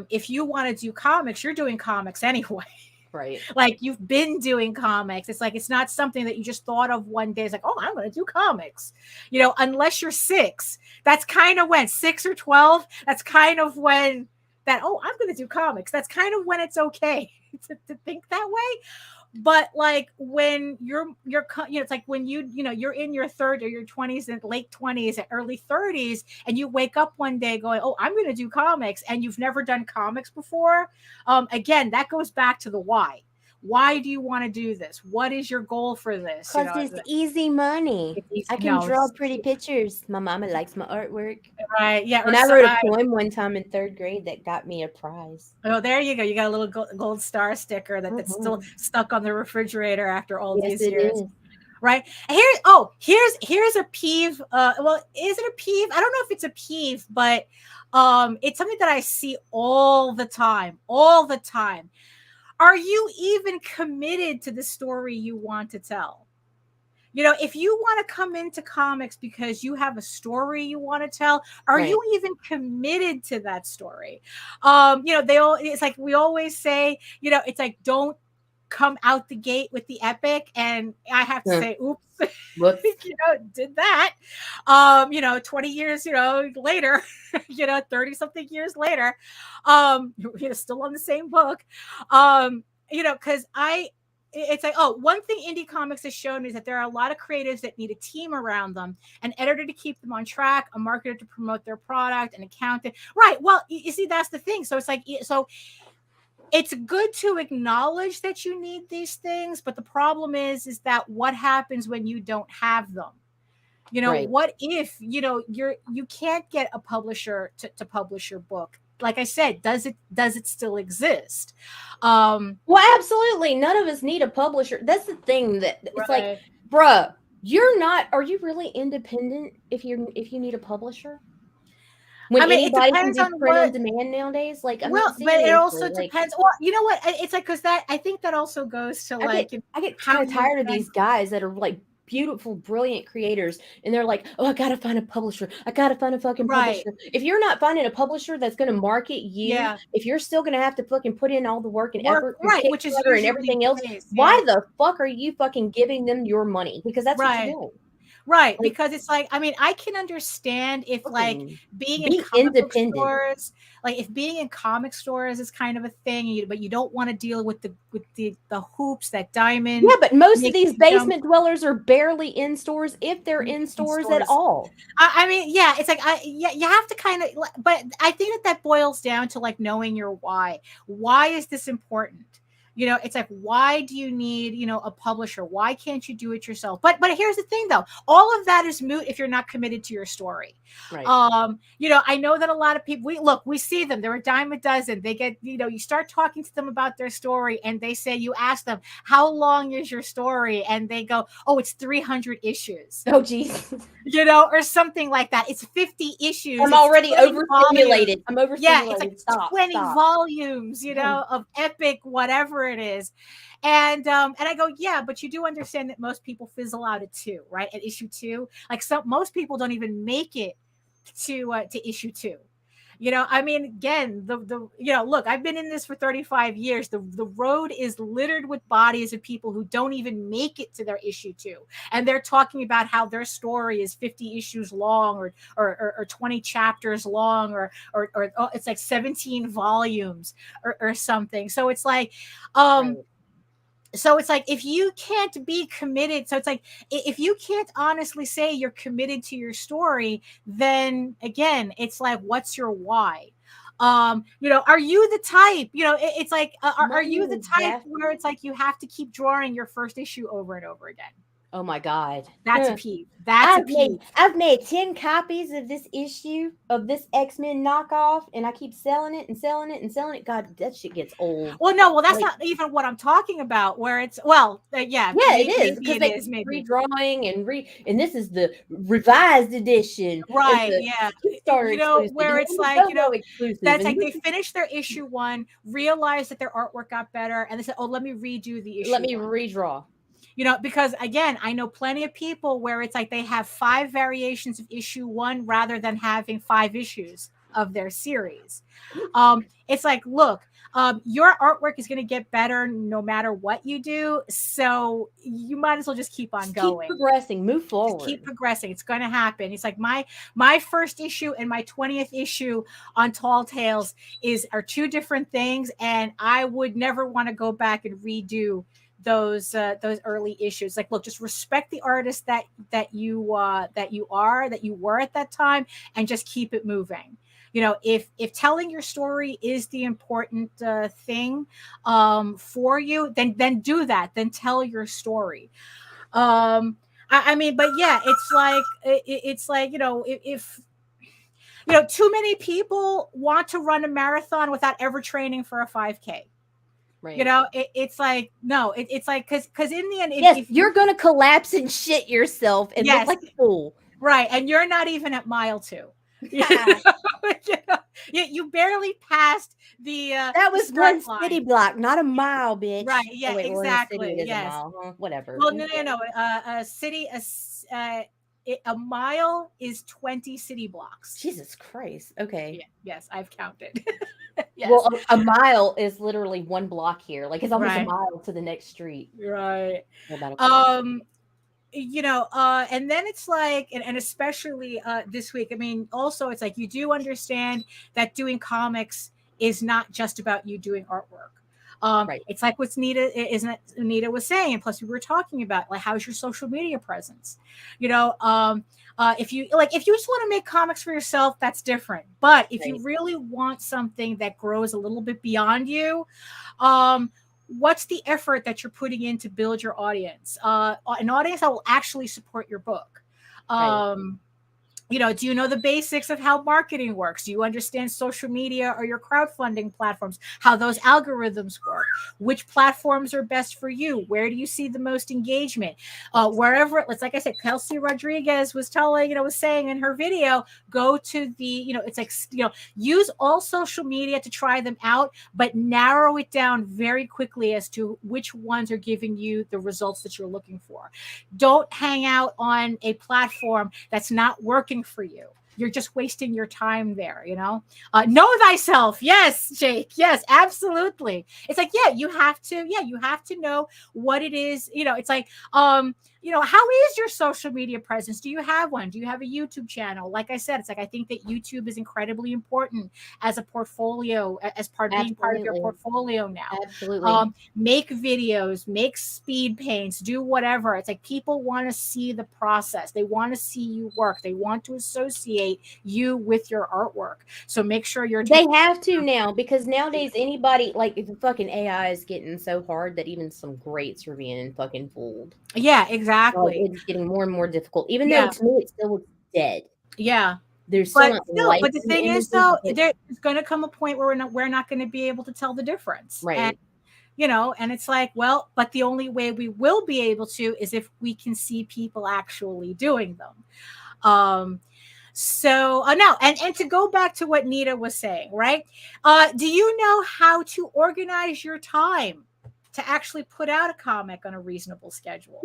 if you want to do comics, you're doing comics anyway. Right. Like, you've been doing comics. It's like, it's not something that you just thought of one day. It's like, oh, I'm going to do comics, you know, unless you're 6. That's kind of when 6 or 12. That's kind of when that, oh, I'm going to do comics. That's kind of when it's okay to think that way. But like when you're, you know, it's like when you're in your third or your 20s and late 20s and early 30s, and you wake up one day going, oh, I'm going to do comics, and you've never done comics before. Again, that goes back to the why. Why do you want to do this? What is your goal for this? Because it's easy money. I can draw pretty pictures. My mama likes my artwork. Right. Yeah. And I wrote a poem one time in 3rd grade that got me a prize. Oh, there you go. You got a little gold star sticker that's still stuck on the refrigerator after all these years. Is. Right. Here's a peeve. Well, is it a peeve? I don't know if it's a peeve, but it's something that I see all the time. Are you even committed to the story you want to tell? You know, if you want to come into comics because you have a story you want to tell, are you even committed to that story? You know, it's like we always say, you know, it's like, don't come out the gate with the epic. And I have to say, oops, you know, did that. You know, 20 years, you know, later, you know, 30 something years later, you're still on the same book. You know, because it's like, oh, one thing indie comics has shown is that there are a lot of creatives that need a team around them, an editor to keep them on track, a marketer to promote their product, an accountant. Right. Well, you see, that's the thing. So it's like, so it's good to acknowledge that you need these things, but the problem is that what happens when you don't have them? You know, what if, you know, you can't get a publisher to publish your book? Like I said, does it still exist? Well, absolutely. None of us need a publisher. That's the thing, that it's like, bruh, are you really independent if you need a publisher? When anybody can do print on demand nowadays, like, but it also depends. Well, you know what? It's like, because that, I think that also goes to I get kind of tired of these guys that are like beautiful, brilliant creators, and they're like, oh, I gotta find a publisher. I gotta find a fucking publisher. If you're not finding a publisher that's gonna market you, if you're still gonna have to fucking put in all the work and effort, which is and everything else, why the fuck are you fucking giving them your money? Because that's what you're doing. Right, like, because it's like, I mean, I can understand if like being in comic book stores, like if being in comic stores is kind of a thing, but you don't want to deal with the hoops that Diamond. Yeah, but most of these basement dwellers are barely in stores, if they're in stores at all. I mean, yeah, it's like, you have to kind of, but I think that boils down to like knowing your why. Why is this important? You know, it's like, why do you need, you know, a publisher? Why can't you do it yourself? But here's the thing, though. All of that is moot if you're not committed to your story. Right. You know, I know that a lot of people, we see them. They're a dime a dozen. They get, you know, you start talking to them about their story, and they say, you ask them, how long is your story? And they go, oh, it's 300 issues. Oh, geez. You know, or something like that. It's 50 issues. I'm already overstimulated. I'm overstimulated. Yeah, it's like 20 volumes, you know, of epic whatever it is. And I go, yeah, but you do understand that most people fizzle out at 2, right? At issue 2. Like, most people don't even make it to issue 2. You know, I mean, again, the you know, look, I've been in this for 35 years. The road is littered with bodies of people who don't even make it to their issue 2. And they're talking about how their story is 50 issues long or 20 chapters long or it's like 17 volumes or something. So it's like, So it's like, if you can't be committed, so it's like, if you can't honestly say you're committed to your story, then again, it's like, what's your why? Are you the type, it's like, are you the type where it's like you have to keep drawing your first issue over and over again? Oh my God. That's a peeve. That's a peeve. I've made 10 copies of this issue of this X-Men knockoff, and I keep selling it and selling it and selling it. God, that shit gets old. Well, that's not even what I'm talking about, where it's, it is, because they keep redrawing and this is the revised edition. Right, yeah. Where it's like, that's like, they finished their issue 1, realized that their artwork got better, and they said, oh, let me redo the issue. Let me redraw. Because again, I know plenty of people where it's like they have 5 variations of issue 1 rather than having 5 issues of their series. It's like, look, your artwork is going to get better no matter what you do. So you might as well just keep on going. Keep progressing, move forward. Just keep progressing. It's going to happen. It's like my first issue and my 20th issue on Tall Tales are 2 different things. And I would never want to go back and redo those early issues. Like, look, just respect the artist that you were at that time, and just keep it moving. If telling your story is the important thing for you, then do that. Then tell your story. I mean, but yeah, it's like if too many people want to run a marathon without ever training for a 5K. Right. It's like, no, it's like, because in the end, if you're going to collapse and shit yourself and look like a fool. Right. And you're not even at mile 2. You barely passed the that was one city block, not a mile, bitch. Right. Yeah, exactly. Yes. Whatever. Well, no. A mile is 20 city blocks. Jesus Christ. Okay. Yeah, yes, I've counted. Yes. Well, a mile is literally 1 block here. Like, it's almost a mile to the next street. Right. And then it's like, and especially this week, I mean, also it's like, you do understand that doing comics is not just about you doing artwork. It's like what Nita was saying. Plus, we were talking about, like, how's your social media presence? If you just want to make comics for yourself, that's different. But if you really want something that grows a little bit beyond you, what's the effort that you're putting in to build your audience? An audience that will actually support your book. Do you know the basics of how marketing works? Do you understand social media or your crowdfunding platforms, how those algorithms work? Which platforms are best for you? Where do you see the most engagement? Wherever, like I said, Kelsey Rodriguez was saying in her video, go to the, use all social media to try them out, but narrow it down very quickly as to which ones are giving you the results that you're looking for. Don't hang out on a platform that's not working for you. You're just wasting your time there, Know thyself. Yes, Jake. Yes, absolutely. It's like, you have to know what it is. It's like, how is your social media presence? Do you have one? Do you have a YouTube channel? Like I said, it's like, I think that YouTube is incredibly important as a portfolio, as being part of your portfolio now. Absolutely. Make videos, make speed paints, do whatever. It's like, people want to see the process. They want to see you work. They want to associate you with your artwork. So make sure they have to now, because nowadays anybody, like, if the fucking AI is getting so hard that even some greats are being fucking fooled. Yeah, exactly. It's getting more and more difficult, even though to me it still looks dead. Yeah. There's but the thing is, though, there's going to come a point where we're not going to be able to tell the difference. Right. And, and it's like, well, but the only way we will be able to is if we can see people actually doing them. So no, and to go back to what Nita was saying, right? Do you know how to organize your time to actually put out a comic on a reasonable schedule?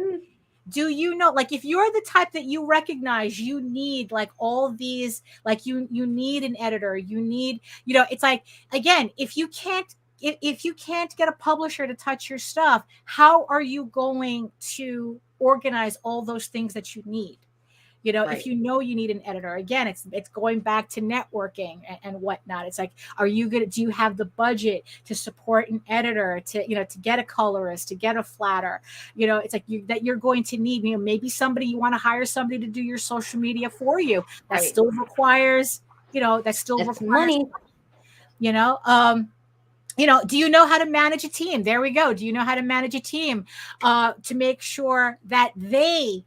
Do you know, like, if you're the type that you recognize you need, like, all these, like, you need an editor, you need, it's like, again, if you can't get a publisher to touch your stuff, how are you going to organize all those things that you need? You know, if you know you need an editor, again, it's going back to networking and whatnot. It's like, do you have the budget to support an editor, to get a colorist, to get a flatter? You know, it's like that you're going to need, maybe you want to hire somebody to do your social media for you. That still requires, money. Do you know how to manage a team? There we go. Do you know how to manage a team to make sure that they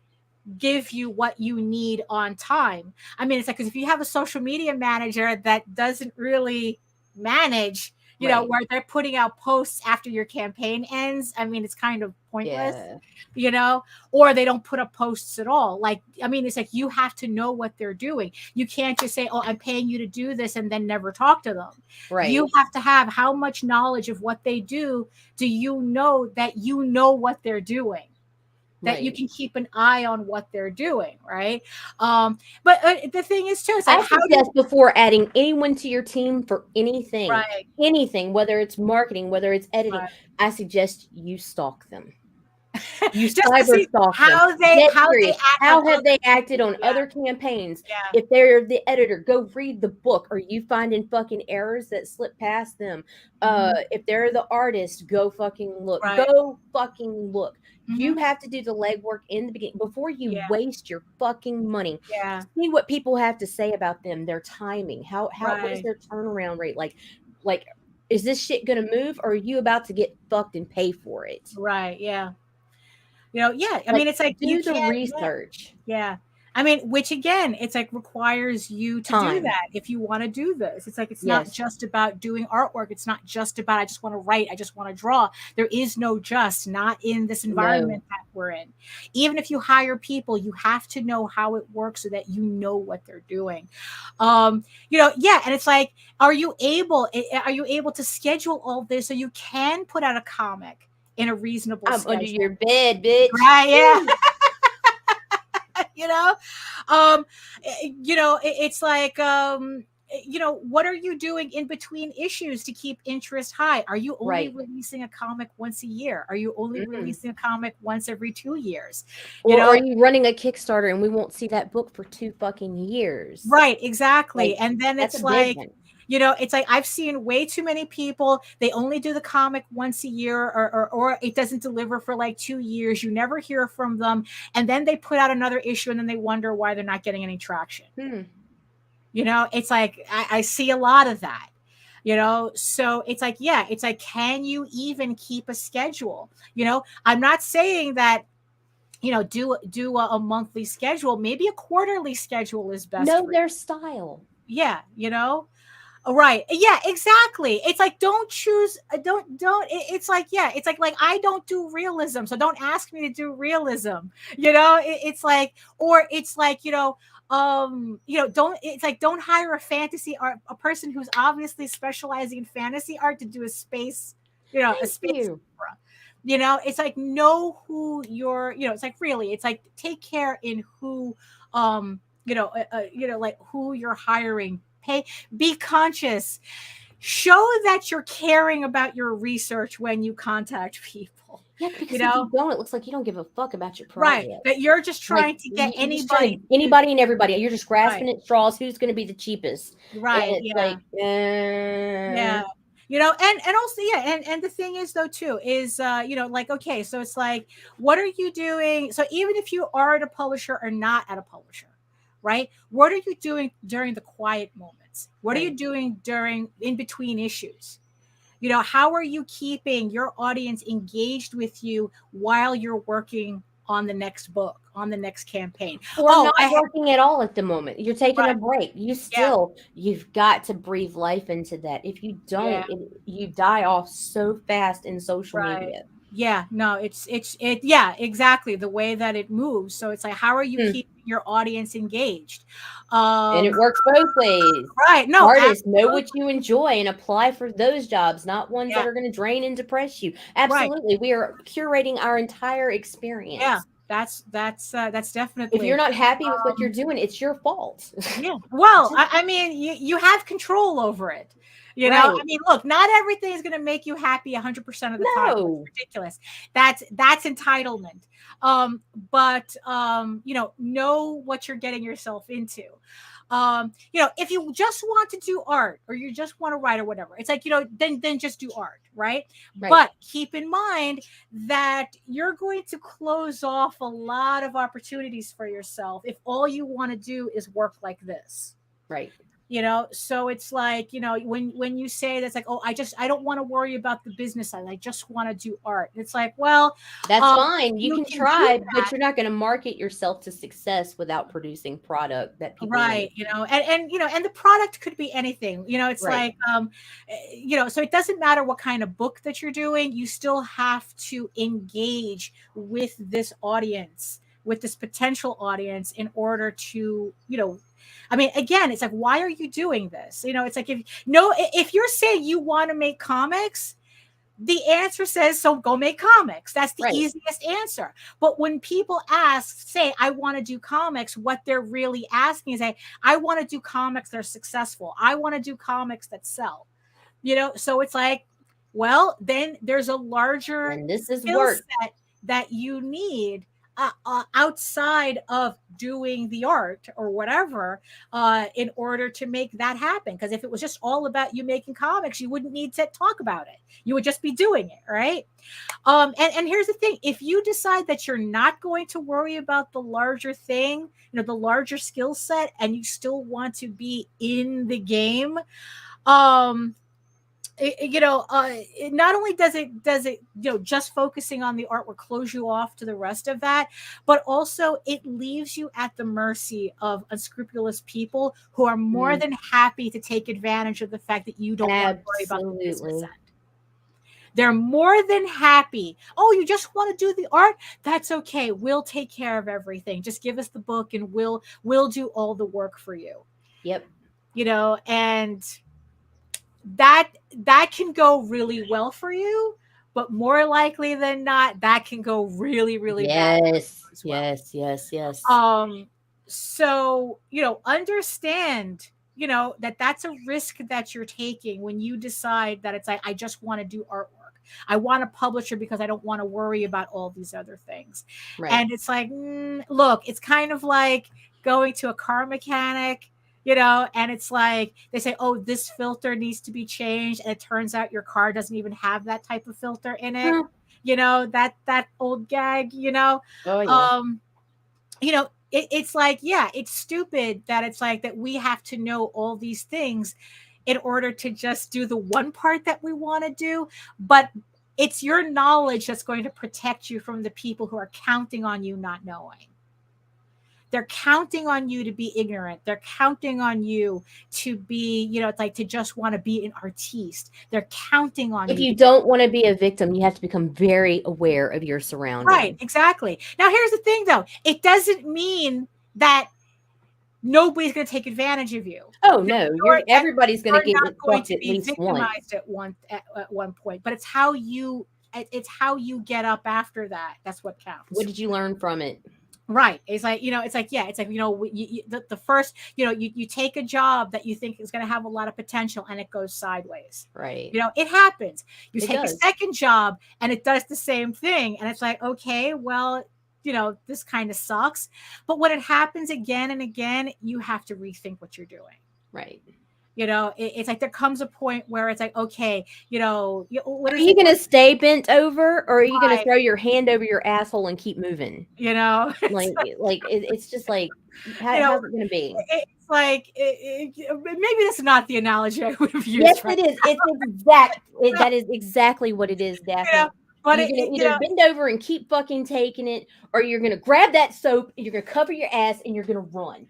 give you what you need on time? I mean, it's like, because if you have a social media manager that doesn't really manage, where they're putting out posts after your campaign ends, I mean, it's kind of pointless, or they don't put up posts at all. Like, I mean, it's like, you have to know what they're doing. You can't just say, oh, I'm paying you to do this, and then never talk to them. You have to have how much knowledge of what they do you know that you know what they're doing, that you can keep an eye on what they're doing, right? But the thing is too, it's like, I suggest before adding anyone to your team for anything, whether it's marketing, whether it's editing, I suggest you stalk them. You cyber stalk how them. How have they acted on other campaigns? If they're the editor, go read the book. Are you finding fucking errors that slip past them? If they're the artist, go fucking look. Go fucking look. You have to do the legwork in the beginning before you waste your fucking money. See what people have to say about them, their timing, what is their turnaround rate like? Is this shit gonna move, or are you about to get fucked and pay for it? I mean, it's like, do the research. I mean, which again, it's like requires you to do that if you want to do this. It's like, it's not just about doing artwork. It's not just about, I just want to write, I just want to draw. There is not in this environment that we're in. Even if you hire people, you have to know how it works so that you know what they're doing. And it's like, are you able to schedule all this so you can put out a comic in a reasonable schedule? Under your bed, bitch. Right, it's like, what are you doing in between issues to keep interest high? Are you only releasing a comic once a year? Are you only releasing a comic once every 2 years? Or are you running a Kickstarter and we won't see that book for 2 fucking years? Right, exactly. And then it's like, it's like, I've seen way too many people, they only do the comic once a year, or it doesn't deliver for like 2 years. You never hear from them. And then they put out another issue and then they wonder why they're not getting any traction. It's like, I see a lot of that, so it's like, it's like, can you even keep a schedule? I'm not saying that, do a monthly schedule. Maybe a quarterly schedule is best. Know their style. Right. Yeah, exactly. It's like, don't choose. It's like, I don't do realism, so don't ask me to do realism. It's like, or it's like, don't hire a fantasy art, a person who's obviously specializing in fantasy art to do a space, a space opera. It's like, know who you're, it's like, really, it's like, take care in who, like who you're hiring. Be conscious, show that you're caring about your research when you contact people. Because if you don't, it looks like you don't give a fuck about your project. That you're just trying to get anybody and everybody. You're just grasping at straws. Who's going to be the cheapest? And also, and the thing is though too is like, okay, so it's like, what are you doing? So even if you are at a publisher or not at a publisher, right? What are you doing during the quiet moments? What are you doing in between issues? How are you keeping your audience engaged with you while you're working on the next book, on the next campaign? Or not working at all at the moment. You're taking a break. You've got to breathe life into that. If you don't, you die off so fast in social media. Exactly, the way that it moves. So it's like, how are you keeping your audience engaged? And it works both ways. Right. No, artists know what you enjoy and apply for those jobs, not ones that are going to drain and depress you. Absolutely. We are curating our entire experience. That's definitely. If you're not happy with what you're doing, it's your fault. Well, I mean, you have control over it. You know, I mean, look, not everything is going to make you happy 100% of the time. It's ridiculous. That's entitlement. But you know what you're getting yourself into. You know, if you just want to do art or you just want to write or whatever, it's like, you know, then just do art, right? But keep in mind that you're going to close off a lot of opportunities for yourself if all you want to do is work like this. Right. You know, so it's like, you know, when you say that's like, oh, I don't want to worry about the business side. I just want to do art. It's like, well, that's fine. You can try, but you're not going to market yourself to success without producing product that people right. You know, and you know, and the product could be anything. You know, it's like, you know, so it doesn't matter what kind of book that you're doing. You still have to engage with this audience, with this potential audience, in order to, you know. I mean, again, it's like, why are you doing this? You know, it's like, if you're saying you want to make comics, the answer says, so go make comics. That's the easiest answer. But when people say, I want to do comics, what they're really asking is, I want to do comics that are successful. I want to do comics that sell. You know, so it's like, well, then there's a larger skill set that you need outside of doing the art or whatever, in order to make that happen. Because if it was just all about you making comics, you wouldn't need to talk about it. You would just be doing it, right? And here's the thing: if you decide that you're not going to worry about the larger thing, you know, the larger skill set, and you still want to be in the game, you know, not only does it, you know, just focusing on the artwork close you off to the rest of that, but also it leaves you at the mercy of unscrupulous people who are more than happy to take advantage of the fact that you don't want to worry about the business end. They're more than happy. Oh, you just want to do the art? That's okay. We'll take care of everything. Just give us the book and we'll do all the work for you. Yep. You know, and that can go really well for you, but more likely than not, that can go really, really bad. Yes. So, you know, understand, you know, that's a risk that you're taking when you decide that it's like, I just want to do artwork. I want a publisher because I don't want to worry about all these other things. And it's like, look, it's kind of like going to a car mechanic, you know, and it's like they say, oh, this filter needs to be changed, and it turns out your car doesn't even have that type of filter in it. You know, that old gag, you know. You know, it's like, yeah, it's stupid that it's like that we have to know all these things in order to just do the one part that we want to do. But it's your knowledge that's going to protect you from the people who are counting on you not knowing. They're counting on you to be ignorant. They're counting on you to be, you know, it's like to just want to be an artiste. They're counting on you. If you don't want to be a victim, you have to become very aware of your surroundings. Right, exactly. Now, here's the thing, though. It doesn't mean that nobody's going to take advantage of you. Oh, no. Everybody's going to get fucked at least victimized at one point. But it's how you get up after that. That's what counts. What did you learn from it? Right. It's like, you know, it's like, yeah, it's like, you know, the first, you know, you take a job that you think is going to have a lot of potential and it goes sideways. Right. You know, it happens. You take a second job and it does the same thing. And it's like, okay, well, you know, this kind of sucks. But when it happens again and again, you have to rethink what you're doing. Right. You know, it's like there comes a point where it's like, okay, you know, are you going to stay bent over, or are you going to throw your hand over your asshole and keep moving? You know, it's just like, how's it going to be? It's like, maybe that's not the analogy I would have used. Yes, it is. It's that is exactly what it is, Daphne. You know, but you're going to either bend over and keep fucking taking it, or you're going to grab that soap and you're going to cover your ass and you're going to run.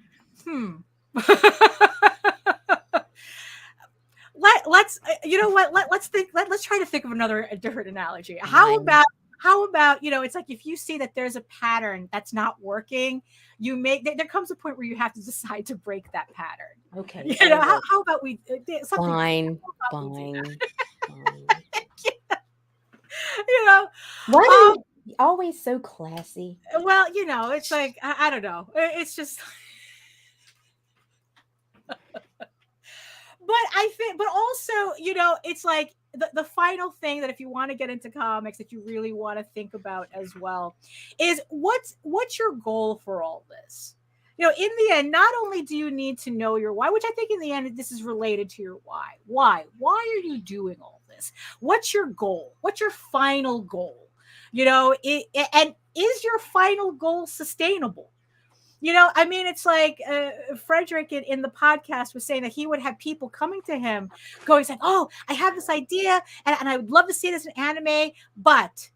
Let's you know what? Let's think. Let's try to think of a different analogy. How about, you know, it's like if you see that there's a pattern that's not working, there comes a point where you have to decide to break that pattern. Okay. You know, how about we fine. You know, why are you always so classy? Well, you know, it's like I don't know. It's just. I think, but also, it's like the final thing that if you want to get into comics that you really want to think about as well is what's your goal for all this? In the end, not only do you need to know your why, which I think in the end, this is related to your why. Why are you doing all this? What's your goal? What's your final goal? And is your final goal sustainable? I mean, it's like Frederick in the podcast was saying that he would have people coming to him going, like, oh, I have this idea and I would love to see this in anime, but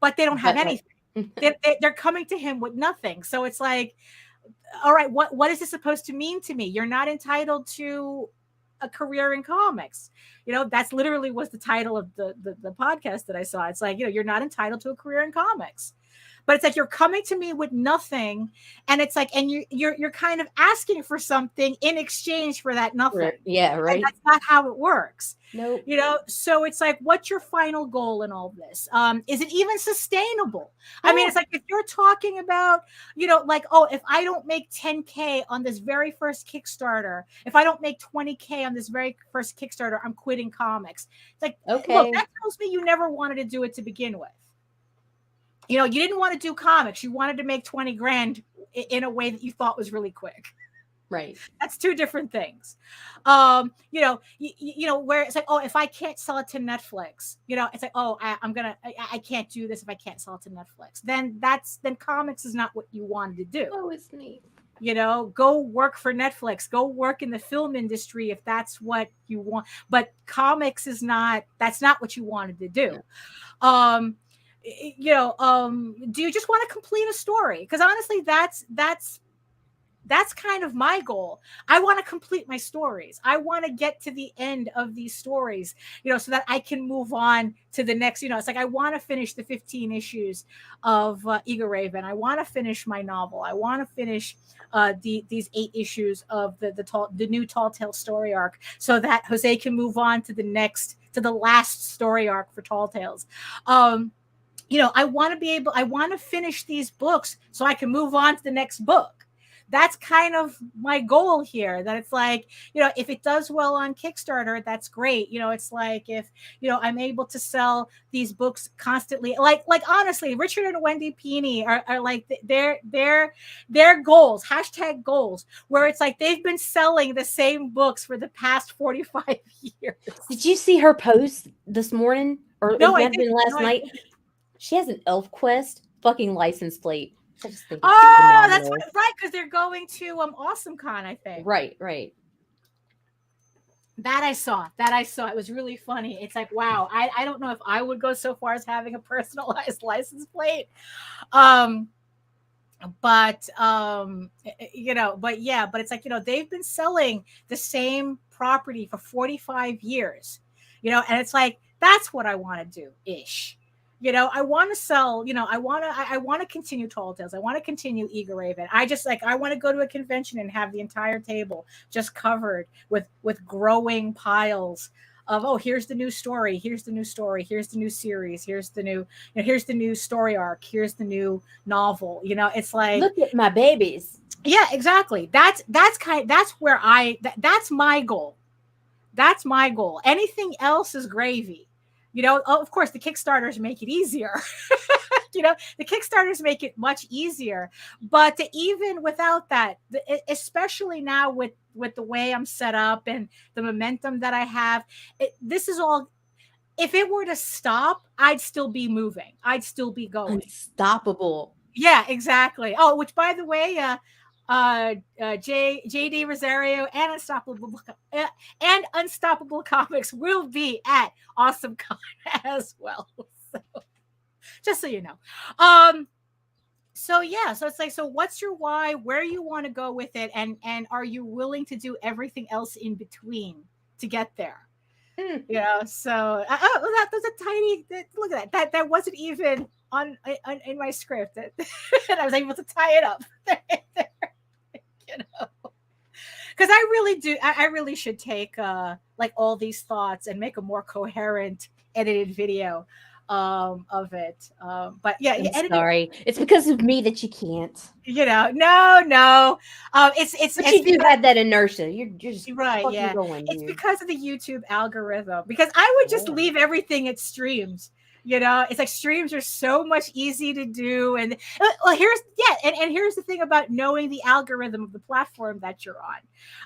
they don't have anything. They're coming to him with nothing. So it's like, all right, what is this supposed to mean to me? You're not entitled to a career in comics. That's literally was the title of the podcast that I saw. It's like, you're not entitled to a career in comics. But it's like you're coming to me with nothing, and it's like, and you're kind of asking for something in exchange for that nothing. Yeah, right. And that's not how it works. Nope. So it's like, what's your final goal in all this? Is it even sustainable? I mean, it's like if you're talking about, like, oh, if I don't make 10K on this very first Kickstarter, if I don't make 20K on this very first Kickstarter, I'm quitting comics. It's like, okay, look, that tells me you never wanted to do it to begin with. You didn't want to do comics. You wanted to make 20 grand in a way that you thought was really quick. Right. That's two different things. Where it's like, oh, if I can't sell it to Netflix, it's like, oh, I can't do this if I can't sell it to Netflix. Then comics is not what you wanted to do. Oh, it's neat. Go work for Netflix, go work in the film industry if that's what you want. But comics that's not what you wanted to do. Yeah. Do you just want to complete a story? Because honestly, that's kind of my goal. I want to complete my stories. I want to get to the end of these stories, so that I can move on to the next, it's like, I want to finish the 15 issues of Eager Raven. I want to finish my novel. I want to finish these 8 issues of the new Tall Tale story arc, so that Jose can move on to the last story arc for Tall Tales. I want to finish these books so I can move on to the next book. That's kind of my goal here, that it's like, if it does well on Kickstarter, that's great. It's like, if, I'm able to sell these books constantly, like honestly, Richard and Wendy Peeney are like their goals, #goals, where it's like, they've been selling the same books for the past 45 years. Did you see her post this morning? Or no, it might have been last night? She has an ElfQuest fucking license plate. I just think that's right, because they're going to AwesomeCon, I think. Right. That I saw. It was really funny. It's like, wow, I don't know if I would go so far as having a personalized license plate. But it's like, they've been selling the same property for 45 years, and it's like, that's what I want to do ish. I want to sell, I want to continue Tall Tales. I want to continue Eager Raven. I want to go to a convention and have the entire table just covered with growing piles of, oh, here's the new story. Here's the new story. Here's the new series. Here's the new, here's the new story arc. Here's the new novel. It's like, look at my babies. Yeah, exactly. That's my goal. That's my goal. Anything else is gravy. Of course, the Kickstarters make it easier. The Kickstarters make it much easier. But even without that, especially now with the way I'm set up and the momentum that I have, this is all. If it were to stop, I'd still be moving. I'd still be going. Unstoppable. Yeah, exactly. Oh, which, by the way, JD Rosario and Unstoppable Comics will be at AwesomeCon as well. So, just so you know. So it's like, so what's your why? Where you want to go with it, and are you willing to do everything else in between to get there? So that's a tiny. Look at that. That wasn't even in my script, and I was able to tie it up. Because I really should take like all these thoughts and make a more coherent edited video of it. But yeah, I'm sorry. It's because of me that you can't. No. But you do have that inertia. You're just right. Yeah, going, it's because of the YouTube algorithm. Because I would just leave everything at streams. It's like streams are so much easy to do. And here's the thing about knowing the algorithm of the platform that you're on.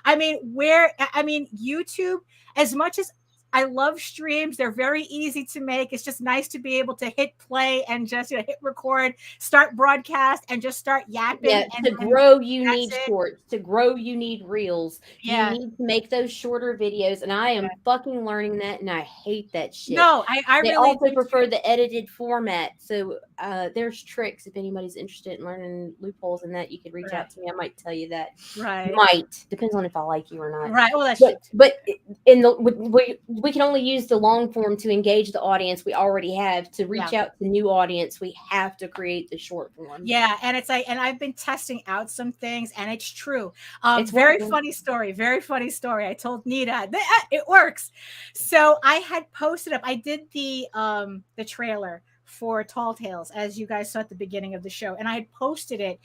I mean, YouTube, as much as I love streams, they're very easy to make. It's just nice to be able to hit play and just hit record, start broadcast, and just start yapping. Yeah, and to grow, you need shorts. To grow, you need reels. Yeah. You need to make those shorter videos, and I am fucking learning that, and I hate that shit. No, I they really also prefer the edited format. So there's tricks. If anybody's interested in learning loopholes in that, you could reach out to me. I might tell you that. Right. Might. Depends on if I like you or not. Right. Well, that's but in the we can only use the long form to engage the audience we already have. To reach out to new audience, we have to create the short form. Yeah, and it's like, and I've been testing out some things, and it's true. It's very funny story. Very funny story. I told Nita it works. So I had posted up. I did the trailer for Tall Tales, as you guys saw at the beginning of the show, and I had posted it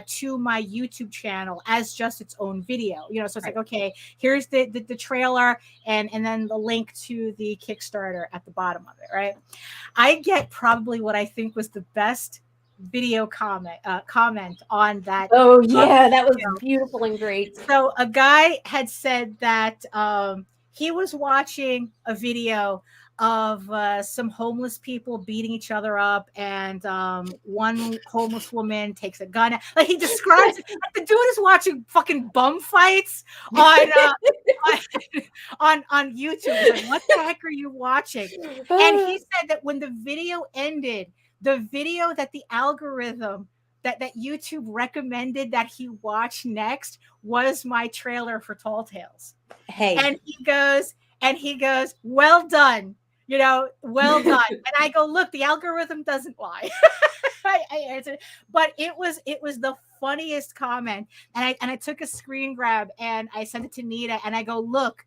to my YouTube channel as just its own video. So it's like, okay, here's the trailer, and then the link to the Kickstarter at the bottom of it. Right. I get probably what I think was the best video comment on that. Oh yeah, that was beautiful and great. So a guy had said that he was watching a video of some homeless people beating each other up, and one homeless woman takes a gun. Like, he describes it, like the dude is watching fucking bum fights on YouTube. Like, what the heck are you watching? And he said that when the video ended, the video that the algorithm that YouTube recommended that he watch next was my trailer for Tall Tales. Hey. And he goes, well done. Well done. And I go, look, the algorithm doesn't lie. But it was the funniest comment. And I took a screen grab and I sent it to Nita, and I go, look,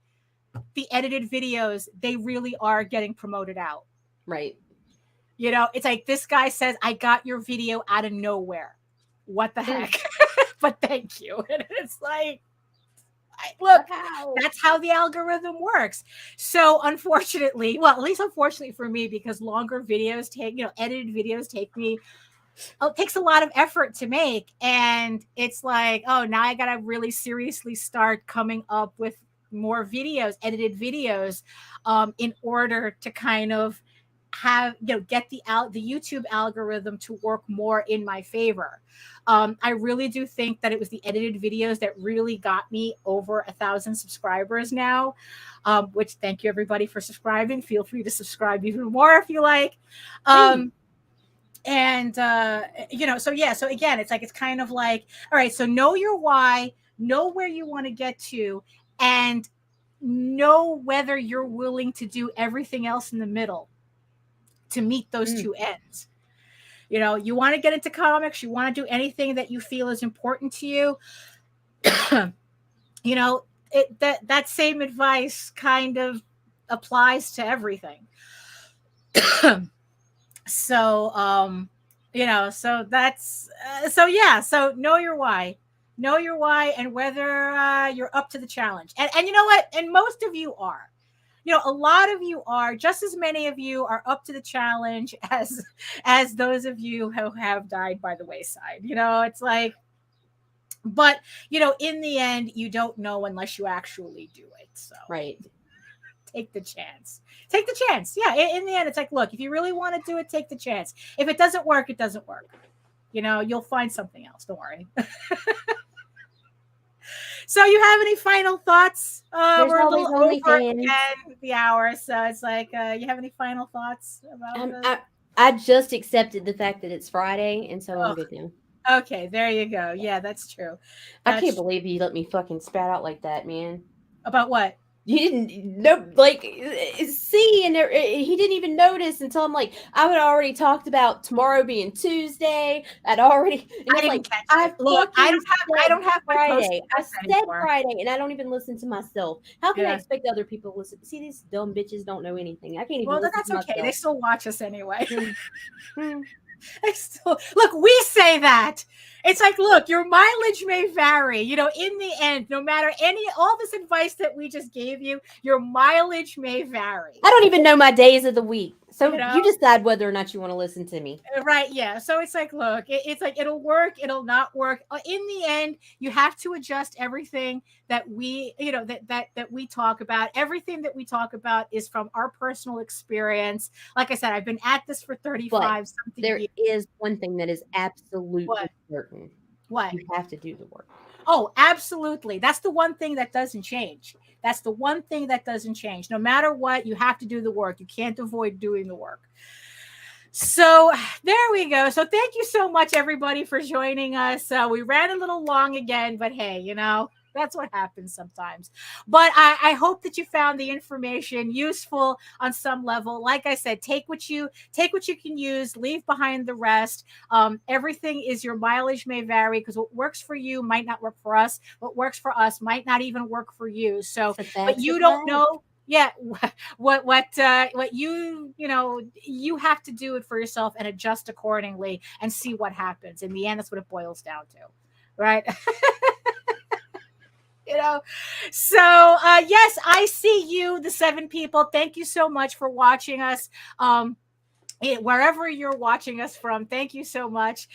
the edited videos, they really are getting promoted out. Right. It's like, this guy says, I got your video out of nowhere. What the heck? But thank you. And it's like, look, that's how the algorithm works. So unfortunately, well, at least unfortunately for me, because longer videos edited videos takes a lot of effort to make. And it's like, oh, now I got to really seriously start coming up with more videos, edited videos, in order to kind of get the YouTube algorithm to work more in my favor. I really do think that it was the edited videos that really got me over 1,000 subscribers now, which, thank you everybody for subscribing. Feel free to subscribe even more if you like. So again, it's kind of like, all right, so know your why, know where you want to get to, and know whether you're willing to do everything else in the middle to meet those two ends. You want to get into comics, you want to do anything that you feel is important to you. That same advice kind of applies to everything. So that's so know your why. Know your why, and whether you're up to the challenge. And you know what? And most of you are. A lot of you are. Just as many of you are up to the challenge as those of you who have died by the wayside. It's like, but in the end, you don't know unless you actually do it. So right. Take the chance. Take the chance. Yeah. In the end, it's like, look, if you really want to do it, take the chance. If it doesn't work, it doesn't work. You'll find something else. Don't worry. So you have any final thoughts? We're a little over the hour, so it's like, you have any final thoughts about I just accepted the fact that it's Friday, and so I'm good now. Okay, there you go. Yeah, that's true. I can't believe you let me fucking spat out like that, man. About what? You didn't know, like, see, and he didn't even notice until I'm like, I would already talked about tomorrow being Tuesday. I'd already, and I it's didn't like, catch I it. Look, I don't have my post Friday. I said anymore. Friday, and I don't even listen to myself. How can I Yeah. expect other people to listen? See, these dumb bitches don't know anything. I can't even Well, listen that's to okay. myself. They still watch us anyway. Hmm. I still look. We say that. It's like, look, your mileage may vary. You know, in the end, no matter all this advice that we just gave you, your mileage may vary. I don't even know my days of the week. So You know? you decide whether or not you want to listen to me. Right. Yeah. So it's like, look, it's like, it'll work. It'll not work. In the end, you have to adjust everything that we, you know, that we talk about. Everything that we talk about is from our personal experience. Like I said, I've been at this for 35 something there years. is one thing that is absolutely certain. What? You have to do the work. Oh, absolutely. That's the one thing that doesn't change. That's the one thing that doesn't change. No matter what, you have to do the work. You can't avoid doing the work. So there we go. So thank you so much, everybody, for joining us. We ran a little long again, but hey, you know, that's what happens sometimes. But I hope that you found the information useful on some level. Like I said, take what you can use, leave behind the rest. Everything is your mileage may vary, because what works for you might not work for us. What works for us might not even work for you. So, but you don't know. Yeah, what you know, you have to do it for yourself and adjust accordingly and see what happens. In the end, that's what it boils down to, right? You know, so yes, I see you, the 7 people. Thank you so much for watching us. Wherever you're watching us from, thank you so much.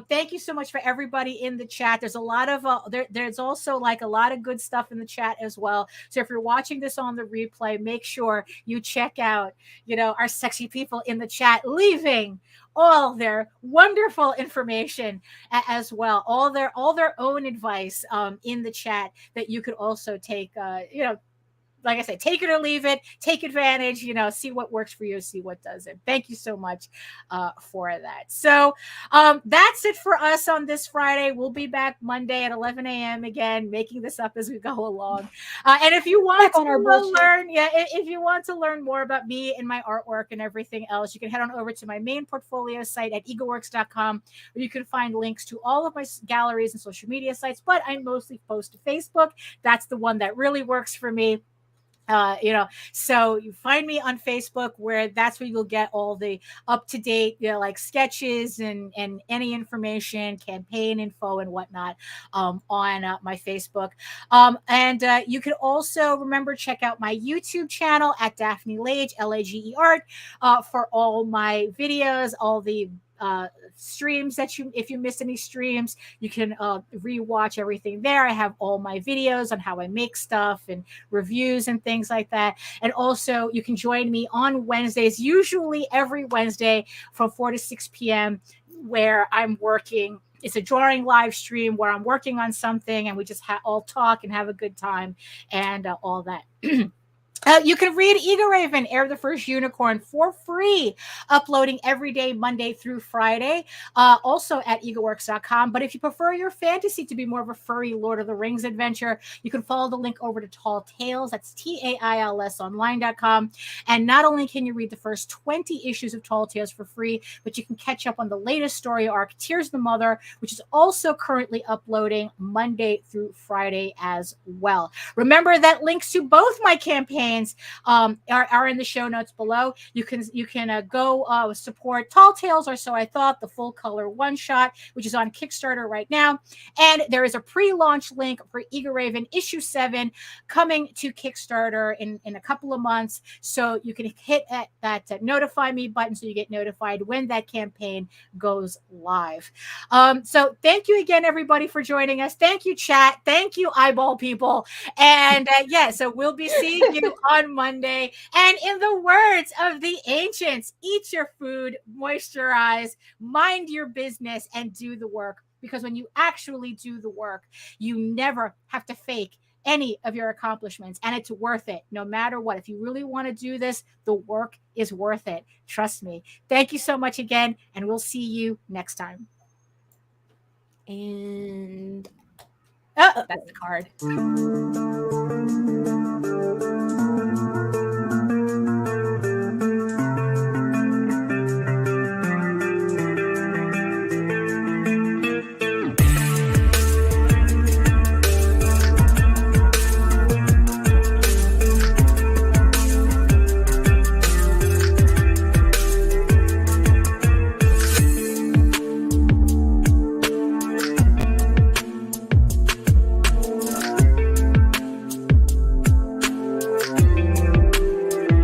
Thank you so much for everybody in the chat. There's a lot of there's also like a lot of good stuff in the chat as well. So if you're watching this on the replay, make sure you check out, you know, our sexy people in the chat, leaving all their wonderful information as well, all their own advice in the chat that you could also take, you know, like I said, take it or leave it, take advantage, you know, see what works for you, see what doesn't. Thank you so much for that. So that's it for us on this Friday. We'll be back Monday at 11 a.m. again, making this up as we go along. And if you want to learn, if you want to learn more about me and my artwork and everything else, you can head on over to my main portfolio site at egoworks.com, where you can find links to all of my galleries and social media sites, but I mostly post to Facebook. That's the one that really works for me. You know, so you find me on Facebook, where that's where you'll get all the up-to-date, you know, like sketches and any information, campaign info and whatnot on my Facebook. And you can also remember, check out my YouTube channel at Daphne Lage, Lage Art, for all my videos, all the streams that if you miss any streams, you can rewatch everything there. I have all my videos on how I make stuff and reviews and things like that. And also you can join me on Wednesdays, usually every Wednesday from 4 to 6 p.m. where I'm working. It's a drawing live stream where I'm working on something and we just all talk and have a good time and all that. You can read Ego Raven, Heir of the First Unicorn, for free, uploading every day, Monday through Friday, also at egoworks.com. But if you prefer your fantasy to be more of a furry Lord of the Rings adventure, you can follow the link over to Tall Tales. That's TAILS online.com. And not only can you read the first 20 issues of Tall Tales for free, but you can catch up on the latest story arc, Tears the Mother, which is also currently uploading Monday through Friday as well. Remember that links to both my campaigns are in the show notes below. You can go support Tall Tales, or So I Thought, the full color one shot, which is on Kickstarter right now. And there is a pre-launch link for Ego Raven issue 7 coming to Kickstarter in a couple of months. So you can hit that notify me button so you get notified when that campaign goes live. So thank you again, everybody, for joining us. Thank you, chat. Thank you, eyeball people. And so we'll be seeing you on Monday. And in the words of the ancients, eat your food, moisturize, mind your business, and do the work. Because when you actually do the work, you never have to fake any of your accomplishments, and it's worth it no matter what. If you really want to do this, the work is worth it. Trust me. Thank you so much again, and we'll see you next time. And that's the card.